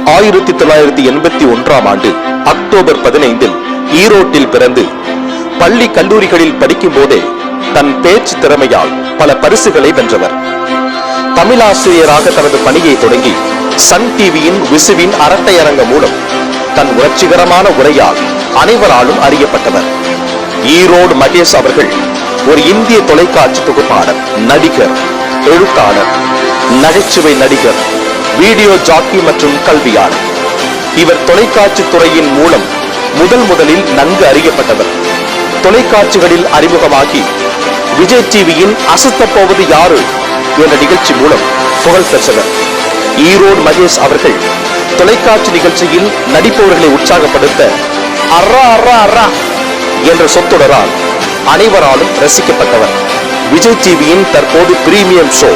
1981 October 15 ஈரோட்டில் பிறந்து பள்ளி கல்லூரிகளில் படிக்கும் போதே தன் பேச்சு திறமையால் பல பரிசுகளை வென்றவர். தமிழாசிரியராக தனது பணியை தொடங்கி சன் டிவியின் விசுவின் அரட்டையரங்கம் மூலம் தன் உணர்ச்சிகரமான உரையால் அனைவராலும் அறியப்பட்டவர். ஈரோடு மகேஷ் அவர்கள் ஒரு இந்திய தொலைக்காட்சி தொகுப்பாளர், நடிகர், எழுத்தாளர், நகைச்சுவை நடிகர், வீடியோ ஜாக்கி மற்றும் கல்வியாளர். இவர் தொலைக்காட்சி துறையின் மூலம் முதலில் நன்கு அறியப்பட்டவர். தொலைக்காட்சிகளில் அறிமுகமாகி விஜய் டிவியின் அசத்த போவது யாரு என்ற நிகழ்ச்சி மூலம் புகழ் பெற்றவர். ஈரோடு மகேஷ் அவர்கள் தொலைக்காட்சி நிகழ்ச்சியில் நடிப்பவர்களை உற்சாகப்படுத்த அர்ரா அர்ரா அர்ரா என்ற சொற்றொடரால் அனைவராலும் ரசிக்கப்பட்டவர். விஜய் டிவியின் தற்போது பிரீமியம் ஷோ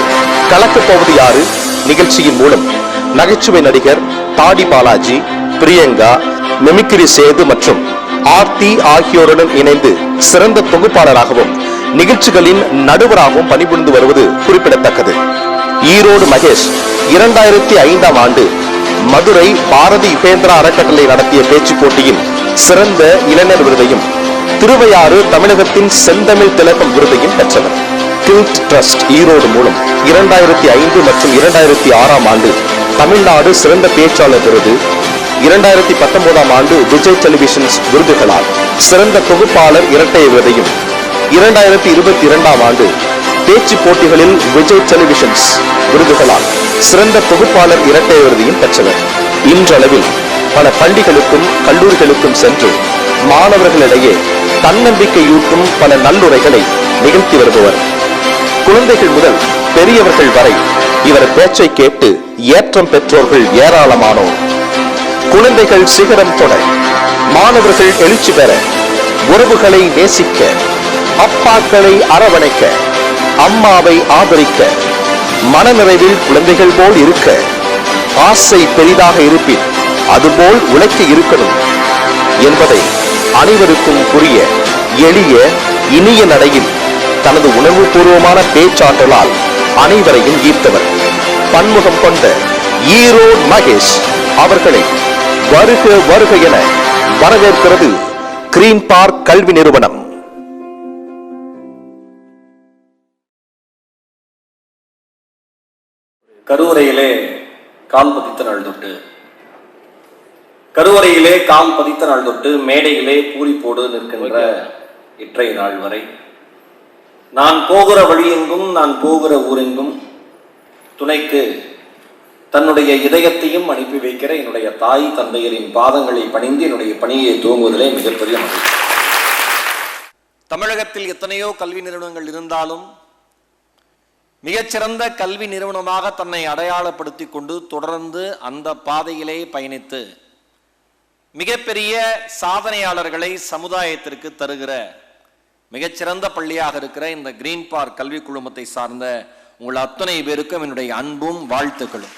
கலக்கப் போவது யாரு நிகழ்ச்சியின் மூலம் நகைச்சுவை நடிகர் தாடி பாலாஜி, பிரியங்கா, மிமிக்ரி சேது மற்றும் ஆர்த்தி ஆகியோருடன் இணைந்து சிறந்த தொகுப்பாளராகவும் நிகழ்ச்சிகளின் நடுவராகவும் பணிபுரிந்து வருவது குறிப்பிடத்தக்கது. ஈரோடு மகேஷ் 2005ஆம் ஆண்டு மதுரை பாரதி யுகேந்திரா அறக்கட்டளை நடத்திய பேச்சு போட்டியில் சிறந்த இளைஞர் விருதையும், திருவையாறு தமிழகத்தின் செந்தமிழ் திலகம் விருதையும் பெற்றவர். கில்ட் ட்ரஸ்ட் ஈரோடு மூலம் 2005 மற்றும் 2006ஆம் ஆண்டு தமிழ்நாடு சிறந்த பேச்சாளர் விருது, 2019ஆம் ஆண்டு விஜய் டெலிவிஷன்ஸ் விருதுகளால் சிறந்த தொகுப்பாளர் இரட்டை விருதையும், 2022ஆம் ஆண்டு பேச்சு போட்டிகளில் விஜய் டெலிவிஷன்ஸ் விருதுகளால் சிறந்த தொகுப்பாளர் இரட்டை விருதையும் பெற்றவர். இன்றளவில் பல பள்ளிகளுக்கும் கல்லூரிகளுக்கும் சென்று மாணவர்களிடையே தன்னம்பிக்கையூட்டும் பல நல்லுரைகளை நிகழ்த்தி வருபவர். குழந்தைகள் முதல் பெரியவர்கள் வரை இவர் பேச்சை கேட்டு ஏற்றம் பெற்றோர்கள் ஏராளமானோர். குழந்தைகள் சிகரம் தொட, மாணவர்கள் எழுச்சி பெற, உறவுகளை நேசிக்க, அப்பாக்களை அரவணைக்க, அம்மாவை ஆதரிக்க, மனநிறைவில் குழந்தைகள் போல் இருக்க, ஆசை பெரிதாக இருப்பின் அதுபோல் உழைக்க இருக்கணும் என்பதை அனைவருக்கும் புரிய எளிய இனிய நடையில் தனது உணர்வு பூர்வமான பேச்சாற்றலால் அனைவரையும் ஈர்த்தவர். பன்முகம் கொண்ட ஈரோடு மகேஷ் அவர்களை வருக வருக என வரவேற்கிறது கிரீன் பார்க் கல்வி நிறுவனம். கருவறையிலே கால் பதித்த நாள் தொட்டு, கருவறையிலே கால் பதித்த நாள் தொட்டு மேடையிலே பூரிப்போடு நிற்கின்ற இற்றைய நாள் வரை நான் போகிற வழியெங்கும், நான் போகிற ஊரெங்கும் துணைக்கு தன்னுடைய இதயத்தையும் அனுப்பி வைக்கிற என்னுடைய தாய் தந்தையரின் பாதங்களை பணிந்து என்னுடைய பணியை துவங்குவதிலே மிகப்பெரிய மகிழ்ச்சி. தமிழகத்தில் எத்தனையோ கல்வி நிறுவனங்கள் இருந்தாலும் மிகச்சிறந்த கல்வி நிறுவனமாக தன்னை அடையாளப்படுத்தி கொண்டு தொடர்ந்து அந்த பாதையிலே பயணித்து மிகப்பெரிய சாதனையாளர்களை சமுதாயத்திற்கு தருகிற மிகச்சிறந்த பள்ளியாக இருக்கிற இந்த கிரீன் பார்க் கல்வி குழுமத்தை சார்ந்த உங்கள் அத்தனை பேருக்கும் என்னுடைய அன்பும் வாழ்த்துக்களும்.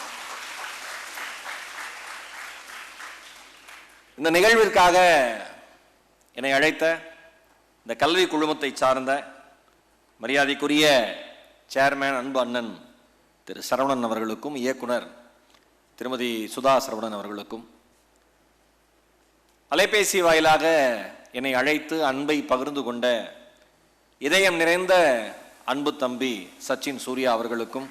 இந்த நிகழ்விற்காக என்னை அழைத்த இந்த கல்வி குழுமத்தை சார்ந்த மரியாதைக்குரிய சேர்மேன் அன்பு அண்ணன் திரு சரவணன் அவர்களுக்கும், இயக்குனர் திருமதி சுதா சரவணன் அவர்களுக்கும், அலைபேசி வாயிலாக என்னை அழைத்து அன்பை பகிர்ந்து கொண்ட இதயம் நிறைந்த அன்பு தம்பி சச்சின் சூர்யா அவர்களுக்கும்,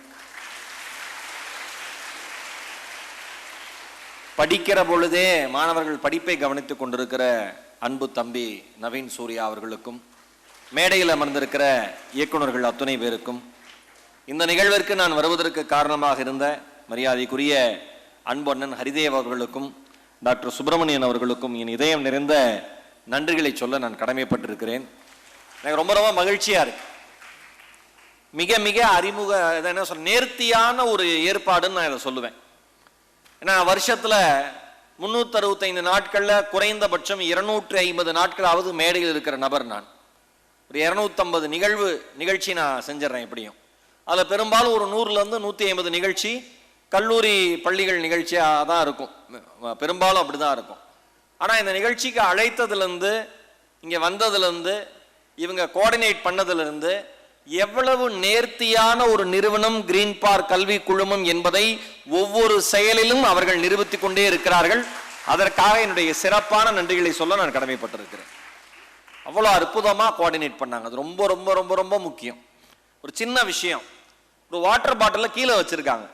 படிக்கிற பொழுதே மாணவர்கள் படிப்பை கவனித்துக் கொண்டிருக்கிற அன்பு தம்பி நவீன் சூர்யா அவர்களுக்கும், மேடையில் அமர்ந்திருக்கிற இயக்குநர்கள் அத்துணை பேருக்கும், இந்த நிகழ்விற்கு நான் வருவதற்கு காரணமாக இருந்த மரியாதைக்குரிய அன்பு அண்ணன் ஹரிதேவ் அவர்களுக்கும், டாக்டர் சுப்பிரமணியன் அவர்களுக்கும் என் இதயம் நிறைந்த நன்றிகளை சொல்ல நான் கடமைப்பட்டிருக்கிறேன். எனக்கு ரொம்ப ரொம்ப மகிழ்ச்சியா இருக்கு. மிக மிக அறிமுக என்ன சொல்ல நேர்த்தியான ஒரு ஏற்பாடுன்னு நான் இதை சொல்லுவேன். ஏன்னா வருஷத்துல 365 நாட்கள்ல குறைந்தபட்சம் 250 நாட்களாவது மேடையில் இருக்கிற நபர் நான். ஒரு 250 நிகழ்ச்சி நான் செஞ்சிடறேன் எப்படியும். அதில் பெரும்பாலும் ஒரு 100லேருந்து 150 நிகழ்ச்சி கல்லூரி பள்ளிகள் நிகழ்ச்சியாக தான் இருக்கும், பெரும்பாலும் அப்படிதான் இருக்கும். ஆனால் இந்த நிகழ்ச்சிக்கு அழைத்ததுலேருந்து, இங்கே வந்ததுலேருந்து, இவங்க கோஆர்டினேட் பண்ணதுலேருந்து, எவ்வளவு நேர்த்தியான ஒரு நிறுவனம் கிரீன் பார்க் கல்வி குழுமம் என்பதை ஒவ்வொரு செயலிலும் அவர்கள் நிரூபித்துக் கொண்டே இருக்கிறார்கள். அதற்காக என்னுடைய சிறப்பான நன்றிகளை சொல்ல நான் கடமைப்பட்டிருக்கிறேன். அவ்வளோ அற்புதமா கோஆர்டினேட் பண்ணாங்க. அது ரொம்ப ரொம்ப ரொம்ப ரொம்ப முக்கியம். ஒரு சின்ன விஷயம், ஒரு வாட்டர் பாட்டில கீழே வச்சிருக்காங்க.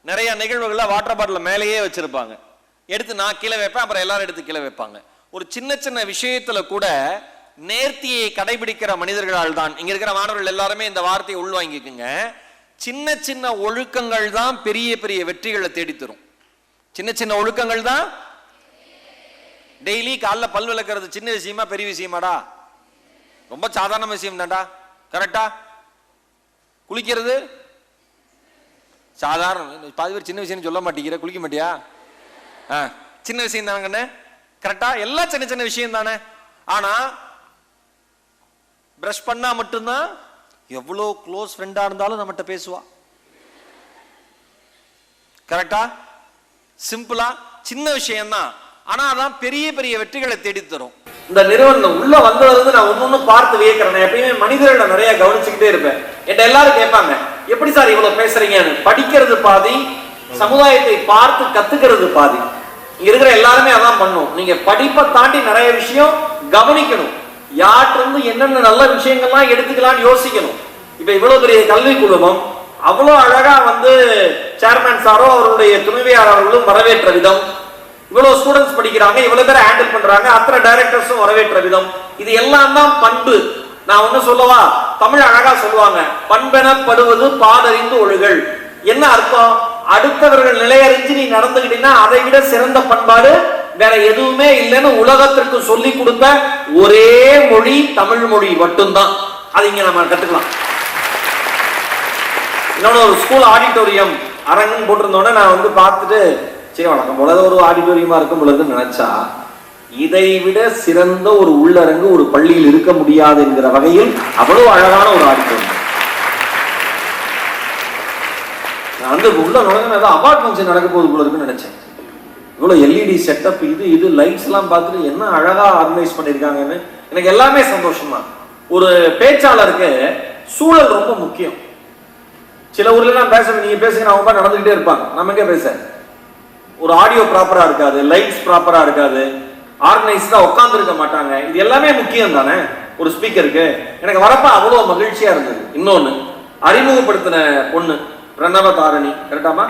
நிறைய நிகழ்வுகள்ல வாட்டர் பாட்டில மேலேயே வச்சிருப்பாங்க. எடுத்து நான் கீழே வைப்பேன், அப்புறம் எல்லாரும் எடுத்து கீழே வைப்பாங்க. ஒரு சின்ன சின்ன விஷயத்துல கூட நேர்த்தியை கடைபிடிக்கிற மனிதர்களால் தான். இங்க இருக்கிற மாணவர்கள் எல்லாருமே இந்த வார்த்தையை உள்வாங்கிக்குங்க. சின்ன சின்ன ஒழுக்கங்கள் தான் பெரிய பெரிய வெற்றிகளை தேடித்தரும். சின்ன சின்ன ஒழுக்கங்கள் தான். டெய்லி காலைல பல் விளக்குறது சின்ன விஷயமா பெரிய விஷயமாடா? ரொம்ப சாதாரண விஷயம் தான்டா. கரெக்டா? குளிக்கிறது சாதாரண. பாதி பேர் சின்ன விஷயம் சொல்ல மாட்டேங்கிற. குளிக்க மாட்டியா? சின்ன விஷயம் தானே. கரெக்டா? எல்லாம் சின்ன சின்ன விஷயம் தானே. ஆனா பிரஷ் பண்ணா மட்டும்தான் எவ்வளோ க்ளோஸ் ஃப்ரெண்டா இருந்தாலும் நம்மகிட்ட பேசுவா. கரெக்டா? சிம்பிளா சின்ன விஷயம் தான், ஆனா அதான் பெரிய பெரிய வெற்றிகளை தேடி தரும். இந்த நிறுவனம் உள்ள வந்தது நான் ஒன்னொன்னு பார்த்து வியக்கிறேன். எப்பயுமே மனிதர்களை நிறைய கவனிச்சுக்கிட்டே இருப்பேன். என்கிட்ட எல்லாரும் கேட்பாங்க, எப்படி சார் இவ்வளவு பேசுறீங்கன்னு. படிக்கிறது பாதி, சமுதாயத்தை பார்த்து கத்துக்கிறது பாதி. இங்க இருக்கிற எல்லாருமே அதான் பண்ணும். நீங்க படிப்பை தாண்டி நிறைய விஷயம் கவனிக்கணும். யார்கிட்ட என்னென்ன நல்ல விஷயங்கள்லாம் எடுத்துக்கலாம்னு யோசிக்கணும். இப்ப இவ்வளவு பெரிய கல்வி குழுமம் அவ்வளவு அழகா சேர்மேன் சாரோ அவருடைய துணைவியார் அவர்களும் வரவேற்ற விதம், இவ்வளவு ஸ்டூடெண்ட்ஸ் படிக்கிறாங்க, இவ்வளவு பேரை ஹேண்டில் பண்றாங்க, அத்தனை டைரக்டர்ஸும் வரவேற்ற விதம், இது எல்லாம் தான் பண்பு. நான் ஒண்ணு சொல்லவா? தமிழ் அழகா சொல்லுவாங்க, பண்பெனப்படுவது பாடறிந்து ஒழுகல். என்ன அர்த்தம்? அடுத்தவர்கள் நிலையறிஞ்சு நீ நடந்துகிட்டீங்கன்னா அதை விட சிறந்த பண்பாடு வேற எதுவுமே இல்லைன்னு உலகத்திற்கு சொல்லி கொடுத்த ஒரே மொழி தமிழ் மொழி மட்டும்தான். அது இங்க நம்ம கத்துக்கலாம். இன்னொன்னு, ஒரு ஸ்கூல் ஆடிட்டோரியம் அரங்குன்னு போட்டிருந்தோன்னே நான் பார்த்துட்டு, சரி வணக்கம் போல ஒரு ஆடிட்டோரியமா இருக்கும் பொழுது நினைச்சா, இதை விட சிறந்த ஒரு உள்ளரங்கு ஒரு பள்ளியில் இருக்க முடியாது என்கிற வகையில் அவ்வளவு அழகான ஒரு ஆடிட்டோரியம். நான் உள்ள நுழைஞ்ச ஏதோ அவார்ட் ஃபங்க்ஷன் நடக்க போது போல இருக்குன்னு நினைச்சேன். இவ்வளவு எல்இடி செட்டப், இது லைட்ஸ் எல்லாம் பார்த்துட்டு என்ன அழகா ஆர்கனைஸ் பண்ணிருக்காங்கன்னு எனக்கு எல்லாமே சந்தோஷமா. ஒரு பேச்சாளருக்கு சூழல் ரொம்ப முக்கியம். சில ஊர்ல எல்லாம் பேசுறேன், நீங்க பேசுங்க அவங்க நடந்துகிட்டே இருப்பாங்க, நம்ம எங்க பேச. ஒரு ஆடியோ ப்ராப்பரா இருக்காது, லைட்ஸ் ப்ராப்பரா இருக்காது, ஆர்கனைஸ்டா உட்கார்ந்து இருக்க மாட்டாங்க. இது எல்லாமே முக்கியம் தானே ஒரு ஸ்பீக்கருக்கு. எனக்கு வரப்ப அவ்வளவு மகிழ்ச்சியா இருந்தது. இன்னொன்னு, அறிமுகப்படுத்தின பொண்ணு பிரணவதாரணி, கரெக்டாமா?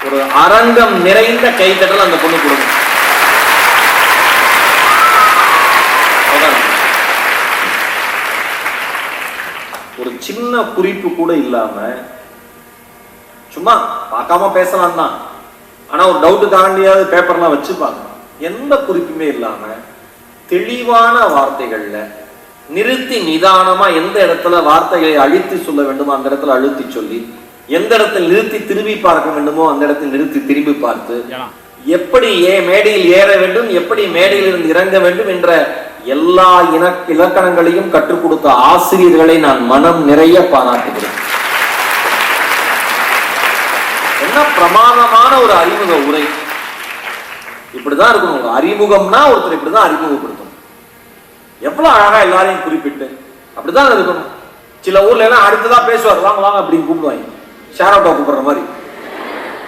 ஒரு அரங்கம் நிறைந்த கைத்தட்டல் அந்த பொண்ணு கொடுங்க. ஒரு சின்ன குறிப்பு கூட இல்லாம, சும்மா பார்க்காம பேசலாம் தான், ஆனா ஒரு டவுட்டுக்காண்டியாவது பேப்பர்லாம் வச்சுப்பாங்க. எந்த குறிப்புமே இல்லாம தெளிவான வார்த்தைகள்ல நிறுத்தி நிதானமா எந்த இடத்துல வார்த்தைகளை அழுத்தி சொல்ல வேண்டுமோ அந்த இடத்துல அழுத்தி சொல்லி, எந்த இடத்தில் நிறுத்தி திரும்பி பார்க்க வேண்டுமோ அந்த இடத்தில் நிறுத்தி திரும்பி பார்த்து, எப்படி மேடையில் ஏற வேண்டும், எப்படி மேடையில் இருந்து இறங்க வேண்டும் என்ற எல்லா இலக்கணங்களையும் கற்றுக் கொடுத்த ஆசிரியர்களை நான் மனம் நிறைய பாராட்டுகிறேன். என்ன பிரமாதமான ஒரு அறிமுக உரை. இப்படிதான் இருக்கணும். ஒரு அறிமுகம்னா ஒருத்தர் இப்படிதான் அறிமுகப்படுத்தணும். எவ்வளவு அழகா எல்லாரையும் குறிப்பிட்டு அப்படிதான் இருக்கணும். சில ஊர்ல எல்லாம் அடுத்ததான் பேசுவார், வாங்க வாங்க அப்படின்னு கூப்பிடுவாங்க, ஷேரோட்டா கூப்பிடுற மாதிரி.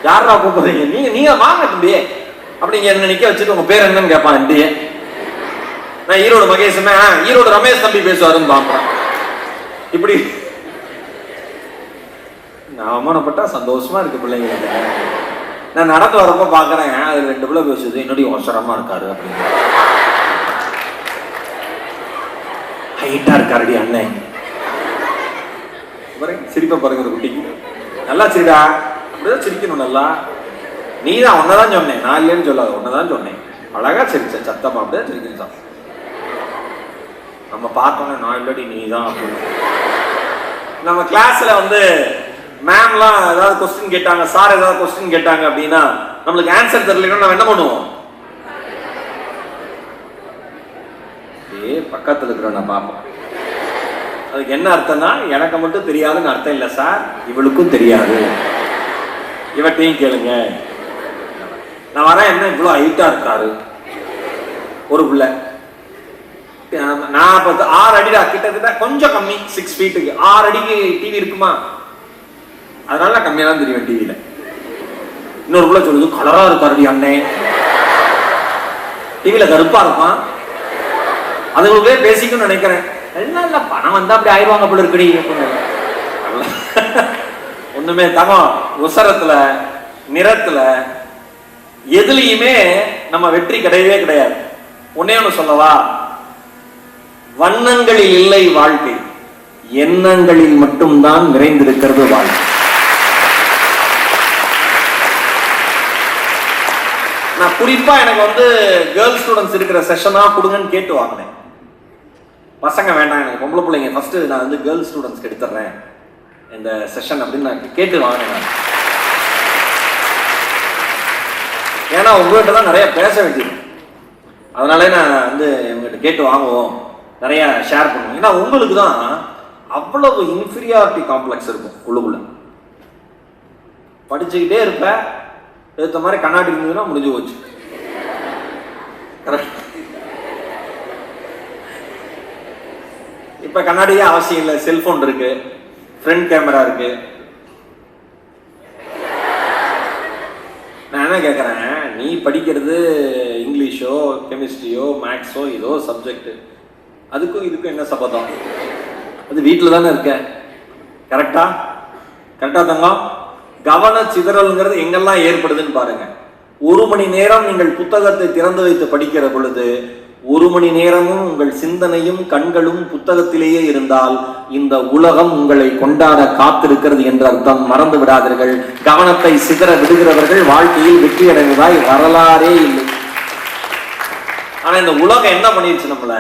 யாரா கூப்பிடுறீங்க? நீங்க வாங்க தம்பி அப்படிங்க என்ன நிக்க வச்சுட்டு உங்க பேர் என்னன்னு கேட்பான். இந்திய நான் ஈரோடு மகேஷமே, ஈரோடு ரமேஷ் தம்பி பேசுவாருன்னு பாப்பேன். இப்படி நான் அவமானப்பட்டா சந்தோஷமா இருக்கு பிள்ளைங்களுக்கு. நான் நடந்து வரப்ப பாக்குறேன், அது 2 பிள்ளை பேசுது, என்னுடைய அவசரமா இருக்காரு அப்படின்னு. ஹைட்டா இருக்காருடி அண்ணன். சிரிப்ப பாருங்க ஒரு குட்டிக்கு. நல்லா சிரிடா, அப்படிதான் சிரிக்கணும் நல்லா. நீ தான் ஒன்னதான் சொன்னேன், நான் இல்லைன்னு சொல்லாத, ஒன்னதான் சொன்னேன். அழகா சிரிச்ச சத்தமா அப்படிதான் சிரிக்கணும் சார். நம்ம பார்த்தோன்னே நான் இல்லடி நீ தான் அப்படின்னு. நம்ம கிளாஸ்ல மேம்லாம் ஏதாவது கொஸ்டின் கேட்டாங்க, சார் ஏதாவது கொஸ்டின் கேட்டாங்க அப்படின்னா நம்மளுக்கு ஆன்சர் தெரியலன்னா நம்ம என்ன பண்ணுவோம்? பக்கத்துல இருக்கிற பாப்போம். அதுக்கு என்ன அர்த்தம்னா, எனக்கு மட்டும் தெரியாதுன்னு அர்த்தம் இல்லை சார், இவளுக்கும் தெரியாது, இவட்டையும் கேளுங்க. நான் வரேன், என்ன இவ்வளவு ஹைட்டா இருக்காரு ஒரு பிள்ளை, நான் இப்போ 6 அடிடா, கிட்டத்தட்ட கொஞ்சம் கம்மி, 6 ஃபீட்டுக்கு 6 அடிக்கு டிவி இருக்குமா? அதனால நான் கம்மியாக தான் தெரியும் டிவியில. இன்னொரு பிள்ளை சொல்லுது கலரா இருக்காருடி அண்ணே, டிவியில கருப்பா இருப்பான். அதுங்களுக்கே பேசிக்கணும்னு நினைக்கிறேன். எல்லாம் இல்ல, பணம் வந்தா அப்படி ஆயிடுவாங்க போல இருக்குடி. ஒண்ணுமே தங்கம் உசரத்துல நிறத்துல எதுலையுமே நம்ம வெற்றி கிடையவே கிடையாது. ஒன்னே ஒண்ணு சொல்லவா, வண்ணங்களில் இல்லை வாழ்க்கை, எண்ணங்களில் மட்டும்தான் நிறைந்திருக்கிறது வாழ்க்கை. நான் குறிப்பா எனக்கு கேர்ள் ஸ்டூடெண்ட்ஸ் இருக்கிற செஷனா கொடுங்கன்னு கேட்டு வாங்கினேன். பசங்க வேண்டாம், எனக்கு பொம்பளை பிள்ளைங்க ஃபர்ஸ்ட், நான் கேர்ள் ஸ்டூடெண்ட்ஸ்க்கு எடுத்துறேன் இந்த செஷன் அப்படின்னு நான் கேட்டு வாங்கினேன். ஏன்னா உங்ககிட்ட தான் நிறைய பேச வேண்டியது, அதனால நான் உங்ககிட்ட கேட்டு வாங்குவோம், நிறைய ஷேர் பண்ணுவோம். ஏன்னா உங்களுக்கு தான் அவ்வளவு இன்ஃபீரியாரிட்டி காம்ப்ளெக்ஸ் இருக்கும் உள்ளுக்குள்ள. படிச்சுக்கிட்டே இருப்ப, ஏற்ற மாதிரி கண்ணாடி இருந்ததுன்னா முடிஞ்சு போச்சு. இப்ப கண்ணாடியே அவசியம் இல்லை, செல்போன் இருக்கு, ஃப்ரண்ட் கேமரா இருக்கு. நான் என்ன கேட்கறேன், நீ படிக்கிறது இங்கிலீஷோ கெமிஸ்ட்ரியோ மேக்ஸோ ஏதோ சப்ஜெக்ட், அதுக்கும் இதுக்கும் என்ன சம்பந்தம்? அது வீட்டில் தானே இருக்க. கரெக்டா தங்கம்? கவன சிதறல்ங்கிறது எங்கெல்லாம் ஏற்படுதுன்னு பாருங்க. 1 மணி நேரம் நீங்கள் புத்தகத்தை திறந்து வைத்து படிக்கிற பொழுது 1 மணி நேரமும் உங்கள் சிந்தனையும் கண்களும் புத்தகத்திலேயே இருந்தால் இந்த உலகம் உங்களை கொண்டாட காத்திருக்கிறது என்ற அர்த்தம். மறந்து விடாதீர்கள். கவனத்தை சிதற விடுகிறவர்கள் வாழ்க்கையில் வெற்றி அடைவதாய் வரலாறே இல்லை. ஆனா இந்த உலகம் என்ன பண்ணிருச்சு, நம்மள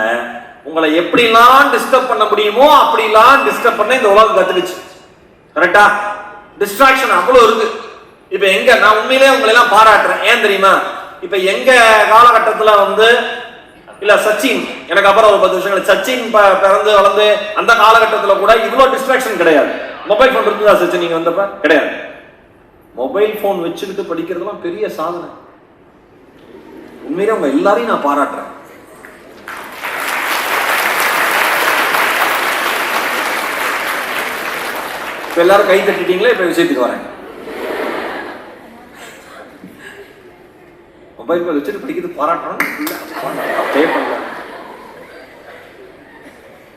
உங்களை எப்படிலாம் டிஸ்டர்ப் பண்ண முடியுமோ அப்படிலாம் டிஸ்டர்ப் பண்ண இந்த உலகம் கத்துக்குச்சு. கரெக்டா? டிஸ்ட்ராக்ஷன் அவ்வளவு இருக்கு. இப்ப எங்க நான் உண்மையிலே உங்களை எல்லாம் பாராட்டுறேன். ஏன் தெரியுமா? இப்ப எங்க காலகட்டத்துல இல்ல சச்சின், எனக்கு அப்புறம் ஒரு 10 வருஷங்கள் சச்சின் பிறந்து வளர்ந்து அந்த காலகட்டத்துல கூட இவ்வளவு டிஸ்ட்ராக்ஷன் கிடையாது. மொபைல் போன் இருக்குதா சச்சின் நீங்க வந்தப்ப? கிடையாது. மொபைல் போன் வச்சுக்கிட்டு படிக்கிறதுலாம் பெரிய சாதனை. உண்மையிலே உங்க எல்லாரையும் நான் பாராட்டுறேன். இப்ப எல்லாரும் கை தட்டிட்டீங்களே, இப்ப விஷயத்துக்கு வரேன். மொபைல் போன் வச்சுட்டு படிக்கிறது பாராட்டணும்.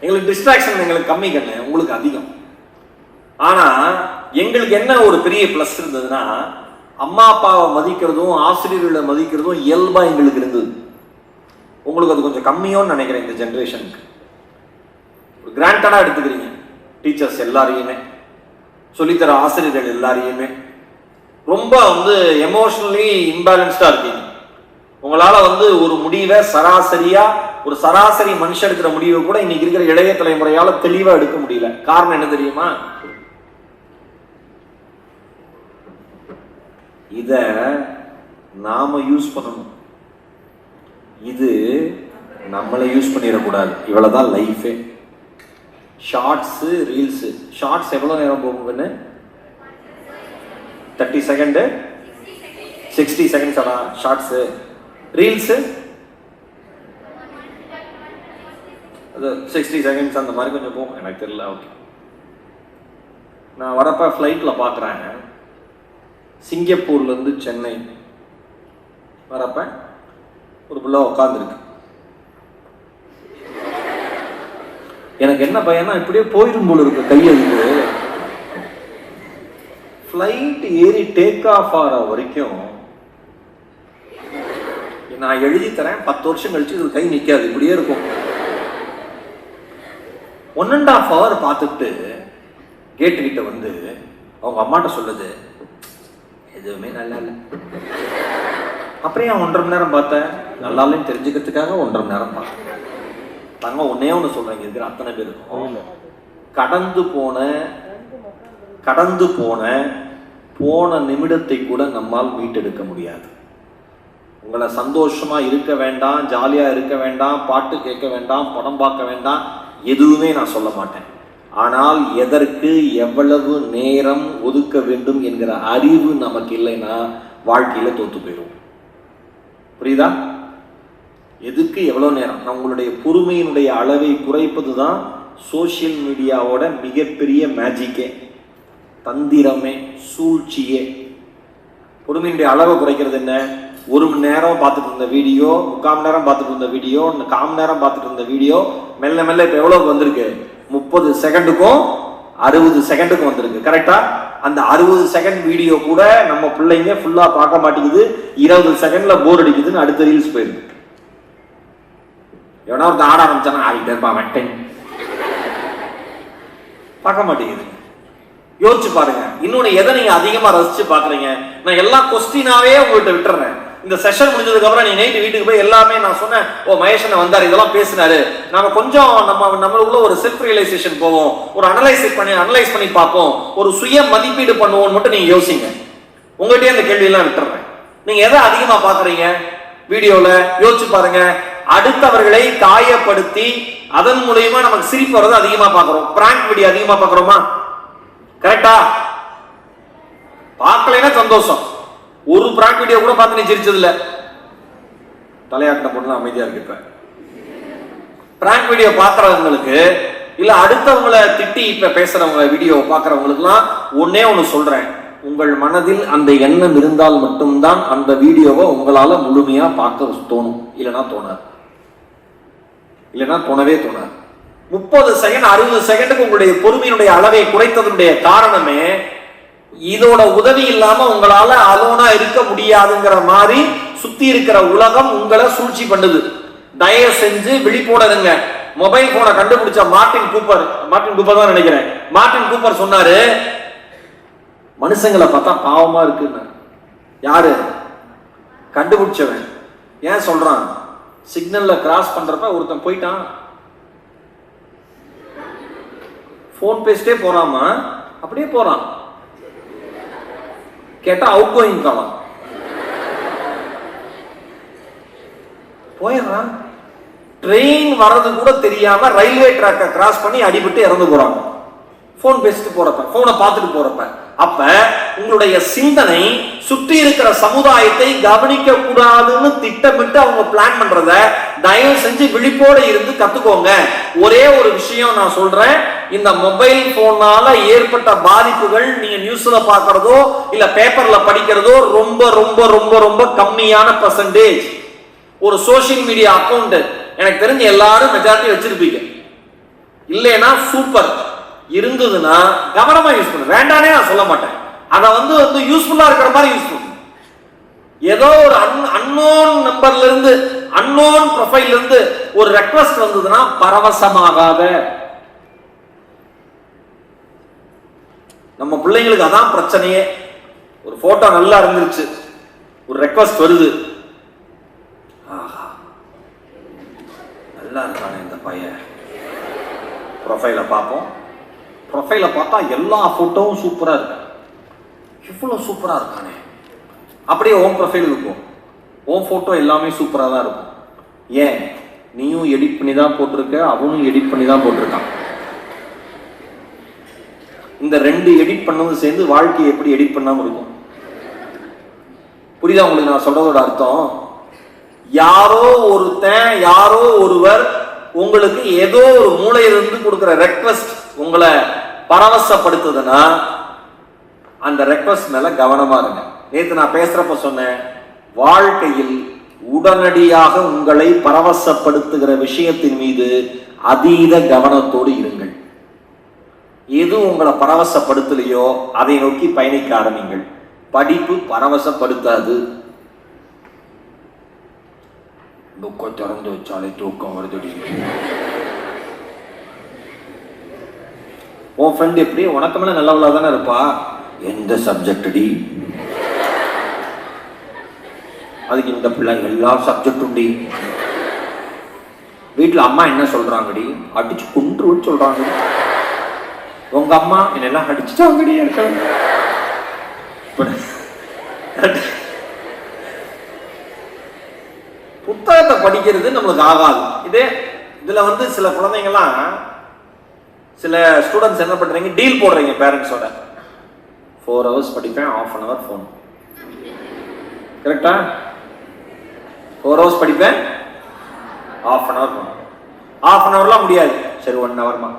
எங்களுக்கு டிஸ்ட்ராக்ஷன் எங்களுக்கு கம்மி கண்ணு, உங்களுக்கு அதிகம். ஆனா எங்களுக்கு என்ன ஒரு பெரிய பிளஸ் இருந்ததுன்னா, அம்மா அப்பாவை மதிக்கிறதும் ஆசிரியர்களை மதிக்கிறதும் இயல்பா எங்களுக்கு இருந்தது. உங்களுக்கு அது கொஞ்சம் கம்மியோன்னு நினைக்கிறேன் இந்த ஜெனரேஷனுக்கு. கிராண்டடா எடுத்துக்கிறீங்க டீச்சர்ஸ் எல்லாரையுமே, சொல்லித்தர ஆசிரியர்கள் எல்லாரையுமே. ரொம்ப எமோஷனலி இம்பேலன்ஸ்டா இருக்கீங்க. உங்களால ஒரு முடிவை சராசரியா ஒரு சராசரி மனுஷன் எடுக்கிற முடிவை கூட இன்னைக்கு இருக்கிற இளைய தலைமுறையால தெளிவா எடுக்க முடியல. காரணம் என்ன தெரியுமா? இத நாம யூஸ் பண்ணணும், இது நம்மளை யூஸ் பண்ணிடக்கூடாது. இவ்வளவுதான் லைஃபே. Shorts reels. ஷார்ட்ஸ் எவ்வளவு நேரம் போகும்னு 30 செகண்ட் 60 செகண்ட்ஸ் அதான் ஷார்ட்ஸ். ரீல்ஸ் அது 60 செகண்ட்ஸ் அந்த மாதிரி கொஞ்சம் போகும், எனக்கு தெரியல. ஓகே, நான் வரப்ப ஃப்ளைட்ல பாக்குறேன், சிங்கப்பூர்ல இருந்து சென்னை வரப்ப ஒரு பிள்ளை உட்காந்துருக்கு. எனக்கு என்ன பையனா இப்படியே போயிடும் போல இருக்கு கையெழுத்து. ஃப்ளைட் ஏறி டேக் ஆஃப் ஆகிற வரைக்கும் நான் எழுதி தரேன், 10 வருஷம் கழிச்சு இது கை நிக்காது, இப்படியே இருக்கும். 1.5 hour பார்த்துட்டு கேட்டு கிட்ட அவங்க அம்மாட்ட சொல்லுது, எதுவுமே நல்லா இல்லை. அப்புறம் 1.5 மணி நேரம் பார்த்தேன், நல்லா இல்லைன்னு தெரிஞ்சுக்கிறதுக்காக 1.5 மணி நேரம் பார்த்தேன். தாங்க ஒன்னே ஒன்று சொல்றேன், இருக்கிற அத்தனை பேருக்கும் கடந்து போன நிமிடத்தை கூட நம்மால் மீட்டெடுக்க முடியாது. உங்களை சந்தோஷமா இருக்க வேண்டாம், ஜாலியா இருக்க வேண்டாம், பாட்டு கேட்க வேண்டாம், படம் பார்க்க வேண்டாம், எதுவுமே நான் சொல்ல மாட்டேன். ஆனால் எதற்கு எவ்வளவு நேரம் ஒதுக்க வேண்டும் என்கிற அறிவு நமக்கு இல்லைன்னா வாழ்க்கையில தோத்து போயிடும். புரியுதா? எதுக்கு எவ்வளோ நேரம்? உங்களுடைய பொறுமையினுடைய அளவை குறைப்பது தான் சோசியல் மீடியாவோட மிகப்பெரிய மேஜிக்கே, தந்திரமே, சூழ்ச்சியே. பொறுமையினுடைய அளவை குறைக்கிறது என்ன? 1 மணி நேரம் பார்த்துட்டு இருந்த வீடியோ, 3/4 மணி நேரம் பார்த்துட்டு இருந்த வீடியோ, 1/4 மணி நேரம் பார்த்துட்டு இருந்த வீடியோ மெல்ல மெல்ல இப்போ எவ்வளோக்கு வந்திருக்கு? 30 செகண்டுக்கும் 60 செகண்டுக்கும் வந்திருக்கு. கரெக்டா? அந்த 60 செகண்ட் வீடியோ கூட நம்ம பிள்ளைங்க ஃபுல்லா பார்க்க மாட்டேங்குது. 20 செகண்ட்ல போர் அடிக்குதுன்னு அடுத்த ரீல்ஸ் போயிருக்கு. எவனா ஒரு ஆட ஆரம்பிச்சானா ஆடிட்டே இருப்பா, வெட்டேன் பார்க்க மாட்டேங்குது. யோசிச்சு பாருங்க. இன்னொன்னு, எதை நீங்க அதிகமா ரசிச்சு பாக்குறீங்க? நான் எல்லா கொஸ்டினாவே உங்கள்கிட்ட விட்டுறேன். இந்த செஷன் முடிஞ்சதுக்கு அப்புறம் நீ நைட்டு வீட்டுக்கு போய் எல்லாமே நான் சொன்னேன், ஓ மகேஷன் வந்தாரு, இதெல்லாம் பேசினாரு, நாம கொஞ்சம் நம்மளுக்குள்ள ஒரு செல்ஃப் ரியலைசேஷன் போவோம், ஒரு அனலைஸ் பண்ணி பார்ப்போம், ஒரு சுய மதிப்பீடு பண்ணுவோம்னு மட்டும் நீங்க யோசிங்க. உங்கள்கிட்டயே அந்த கேள்வி எல்லாம் விட்டுறேன். நீங்க எதை அதிகமா பாக்குறீங்க வீடியோல? யோசிச்சு பாருங்க. அடுத்தவர்களை காயப்படுத்தி அதன் மூலமா நமக்கு சிரிப்பு வர்றது அதிகமா பாக்குறோம். பிராங்க் வீடியோ அதிகமா பாக்குறோமா? கரெக்டா? பார்க்கலைன்னா சந்தோஷம். ஒரு பிராங்க் வீடியோ கூட பார்த்து நீ சிரிச்சது இல்ல, தலையாட்டின பொண்ணு அமைதியா இருக்கு. பிராங்க் வீடியோ பாக்குறவங்களுக்கு இல்ல அடுத்தவங்களை திட்டி இப்ப பேசுறவங்க வீடியோ பாக்குறவங்களுக்கு எல்லாம் ஒன்னே ஒண்ணு சொல்றேன், உங்கள் மனதில் அந்த எண்ணம் இருந்தால் மட்டும்தான் அந்த வீடியோவை உங்களால முழுமையா பார்க்க தோணும். இல்லைன்னா தோணாது. இல்லைன்னா தோணவே தோணாது. 30 செகண்ட் 60 செகண்டுக்கு உங்களுடைய பொறுமையினுடைய அளவை குறைத்ததனுடைய காரணமே, இதோட உதவி இல்லாம உங்களால அலோனா இருக்க முடியாதுங்கிற மாதிரி சுத்தி இருக்கிற உலகம் உங்களை சூழ்ச்சி பண்ணுது. தயவு செஞ்சு விழிப்போட இருங்க. மொபைல் போனை கண்டுபிடிச்ச மார்ட்டின் கூப்பர் தான் நினைக்கிறேன். மார்ட்டின் கூப்பர் சொன்னாரு, மனுஷங்களை பார்த்தா பாவமா இருக்குன்னு. யாரு கண்டுபிடிச்சவன்? ஏன் சொல்றான்? சிக்னல்ல கிராஸ் பண்றப்ப ஒருத்தன் போயிட்டான், போன் பேசிட்டே போறாமா, அப்படியே போறான். கேட்டா அவுட் கோயிங் காலம், போயிடுறான். ட்ரெயின் வர்றது கூட தெரியாம ரயில்வே ட்ராக்கை கிராஸ் பண்ணி அடிபட்டு இறந்து போறாங்க. போன் பேசிட்டு போறப்ப, போனை பார்த்துட்டு போறப்ப. அப்ப உங்களுடைய சிந்தனை சுற்றி இருக்கிற சமுதாயத்தை கவனிக்க கூடாதுன்னு திட்டமிட்டு அவங்க பிளான் பண்றத தயவு செஞ்சு விழிப்போட இருந்து கத்துக்கோங்க. ஒரே ஒரு விஷயம் நான் சொல்றேன், இந்த மொபைல் போனால ஏற்பட்ட பாதிப்புகள் நீங்க நியூஸ்ல பாக்குறதோ இல்ல பேப்பர்ல படிக்கிறதோ ரொம்ப ரொம்ப ரொம்ப ரொம்ப கம்மியான பெர்சன்டேஜ். ஒரு சோசியல் மீடியா அக்கௌண்ட் எனக்கு தெரிஞ்ச எல்லாரும் மெஜாரிட்டி வச்சிருப்பீங்க. இல்லைன்னா சூப்பர், இருந்ததுன்னா கவனமா யூஸ் பண்ணு. வேண்டானே நான் சொல்ல மாட்டேன். அதை வந்து யூஸ்ஃபுல்லா இருக்கிற மாதிரி யூஸ் பண்ணு. ஏதோ ஒரு அன்னோன் நம்பர்ல இருந்து, அன்னோன் ப்ரொஃபைல்ல இருந்து ஒரு ரெக்வெஸ்ட் வந்ததுன்னா பரவசமாகாத. நம்ம பிள்ளைங்களுக்கு அதான் பிரச்சனையே. ஒரு போட்டோ நல்லா இருந்துருச்சு, ஒரு ரெக்வெஸ்ட் வருது, நல்லா இருக்கானே இந்த பையன், ப்ரொஃபைல பார்ப்போம். ப்ரொஃபைல பார்த்தா எல்லா போட்டோவும் சூப்பரா இருக்கு, இவ்வளவு சூப்பரா இருக்கானே. அப்படியே ஓம் ப்ரொஃபைல் இருக்கும், ஓம் போட்டோ எல்லாமே சூப்பரா தான் இருக்கும். ஏன்? நீயும் எடிட் பண்ணி தான் போட்டிருக்க, அவனும் எடிட் பண்ணி தான் போட்டிருக்கான். இந்த 2 எடிட் பண்ணதும் சேர்ந்து வாழ்க்கையை எப்படி எடிட் பண்ணாம இருக்கும்? புரியுதா உங்களுக்கு நான் சொல்றதோட அர்த்தம்? யாரோ ஒருத்தன், யாரோ ஒருவர் உங்களுக்கு ஏதோ ஒரு மூலையிலிருந்து கொடுக்கிற ரெக்வெஸ்ட் உங்களை பரவசப்படுத்துதுன்னா அந்த ரெக்வெஸ்ட் மேல கவனமா இருங்க. நேற்று நான் பேசுறப்ப சொன்னேன், வாழ்க்கையில் உடனடியாக உங்களை பரவசப்படுத்துகிற விஷயத்தின் மீது அதீத கவனத்தோடு இருங்கள். எது உங்களை பரவசப்படுத்தலையோ அதை நோக்கி பயணிக்க ஆரம்பிங்கள். படிப்பு பரவசப்படுத்தாது. புக்கை திறந்து வச்சாலே தூக்கம் வருது. உன் ஃப்ரெண்ட் எப்படி உனக்கு மேல நல்லவளா தானே இருப்பா? எந்த சப்ஜெக்ட் டி? அதுக்கு இந்த பிள்ளை எல்லா சப்ஜெக்டும் டி. வீட்டுல அம்மா என்ன சொல்றாங்கடி? அடிச்சு கொன்றுன்னு சொல்றாங்க. உங்க அம்மா என்னெல்லாம் அடிச்சுட்டாங்கடி. புத்தகத்தை படிக்கிறது நம்மளுக்கு ஆகாது. இதுல சில குழந்தைங்கலாம், சில ஸ்டூடெண்ட்ஸ் என்ன பண்றீங்க, டீல் போடுறீங்க பேரண்ட்ஸோட. 4 hours படிப்பேன், 1/2 hour ஃபோன். கரெக்டா? 4 hours படிப்பேன், 1/2 பண்ணும். 1/2 முடியாது. சரி 1 ஹவர்மா.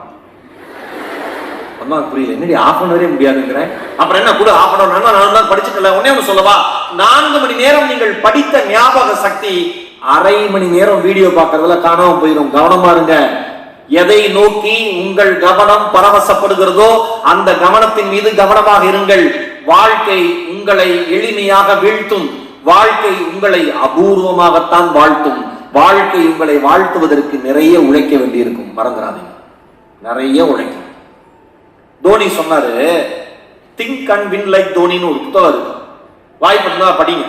அம்மா புரியல, என்னடி 1/2 முடியாதுங்கிறேன். அப்புறம் என்ன கூட 1/2 நான் தான் படிச்சுக்கல. ஒன்னே ஒன்று சொல்லவா, 4 மணி நேரம் நீங்கள் படித்த ஞாபக சக்தி 1/2 மணி நேரம் வீடியோ பார்க்கறதுல காணாம போயிடும். கவனமா இருங்க. எதை நோக்கி உங்கள் கவனம் பரவசப்படுகிறதோ அந்த கவனத்தின் மீது கவனமாக இருங்கள். வாழ்க்கை உங்களை எளிமையாக வீழ்த்தும். வாழ்க்கை உங்களை அபூர்வமாகத்தான் வாழ்த்தும். வாழ்க்கை உங்களை வாழ்த்துவதற்கு நிறைய உழைக்க வேண்டியிருக்கும். மறந்துடாதீங்க, நிறைய உழைக்கும். தோனி சொன்னாரு, திங்க் அண்ட் வின் லைக் தோனின்னு ஒரு புத்தகம் இருக்கு, வாய்ப்பு படிங்க.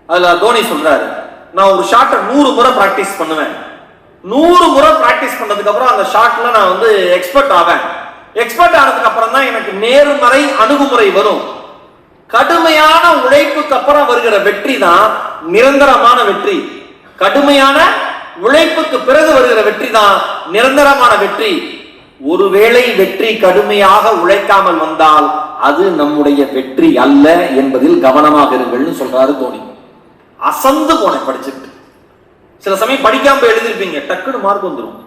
அதுல தோனி சொல்றாரு, நான் ஒரு ஷாட்டை 100 முறை பிராக்டிஸ் பண்ணுவேன். 100 முறை பிராக்டிஸ் பண்ணதுக்கு அப்புறம் அந்த ஷாட்ல நான் வந்து எக்ஸ்பர்ட் ஆவேன். எக்ஸ்பர்ட் ஆனதுக்கு அப்புறம் தான் எனக்கு நேர்மறை அணுகுமுறை வரும். கடுமையான உழைப்புக்கு அப்புறம் வருகிற வெற்றி தான் நிரந்தரமான வெற்றி. கடுமையான உழைப்புக்கு பிறகு வருகிற வெற்றி தான் நிரந்தரமான வெற்றி. ஒருவேளை வெற்றி கடுமையாக உழைக்காமல் வந்தால் அது நம்முடைய வெற்றி அல்ல என்பதில் கவனமாக இருங்கள்னு சொல்றாரு தோனி. அசந்து போன படிச்சுட்டு சில சமயம் படிக்காம எழுதிருப்பீங்க, டக்குன்னு மார்க் வந்துடும்.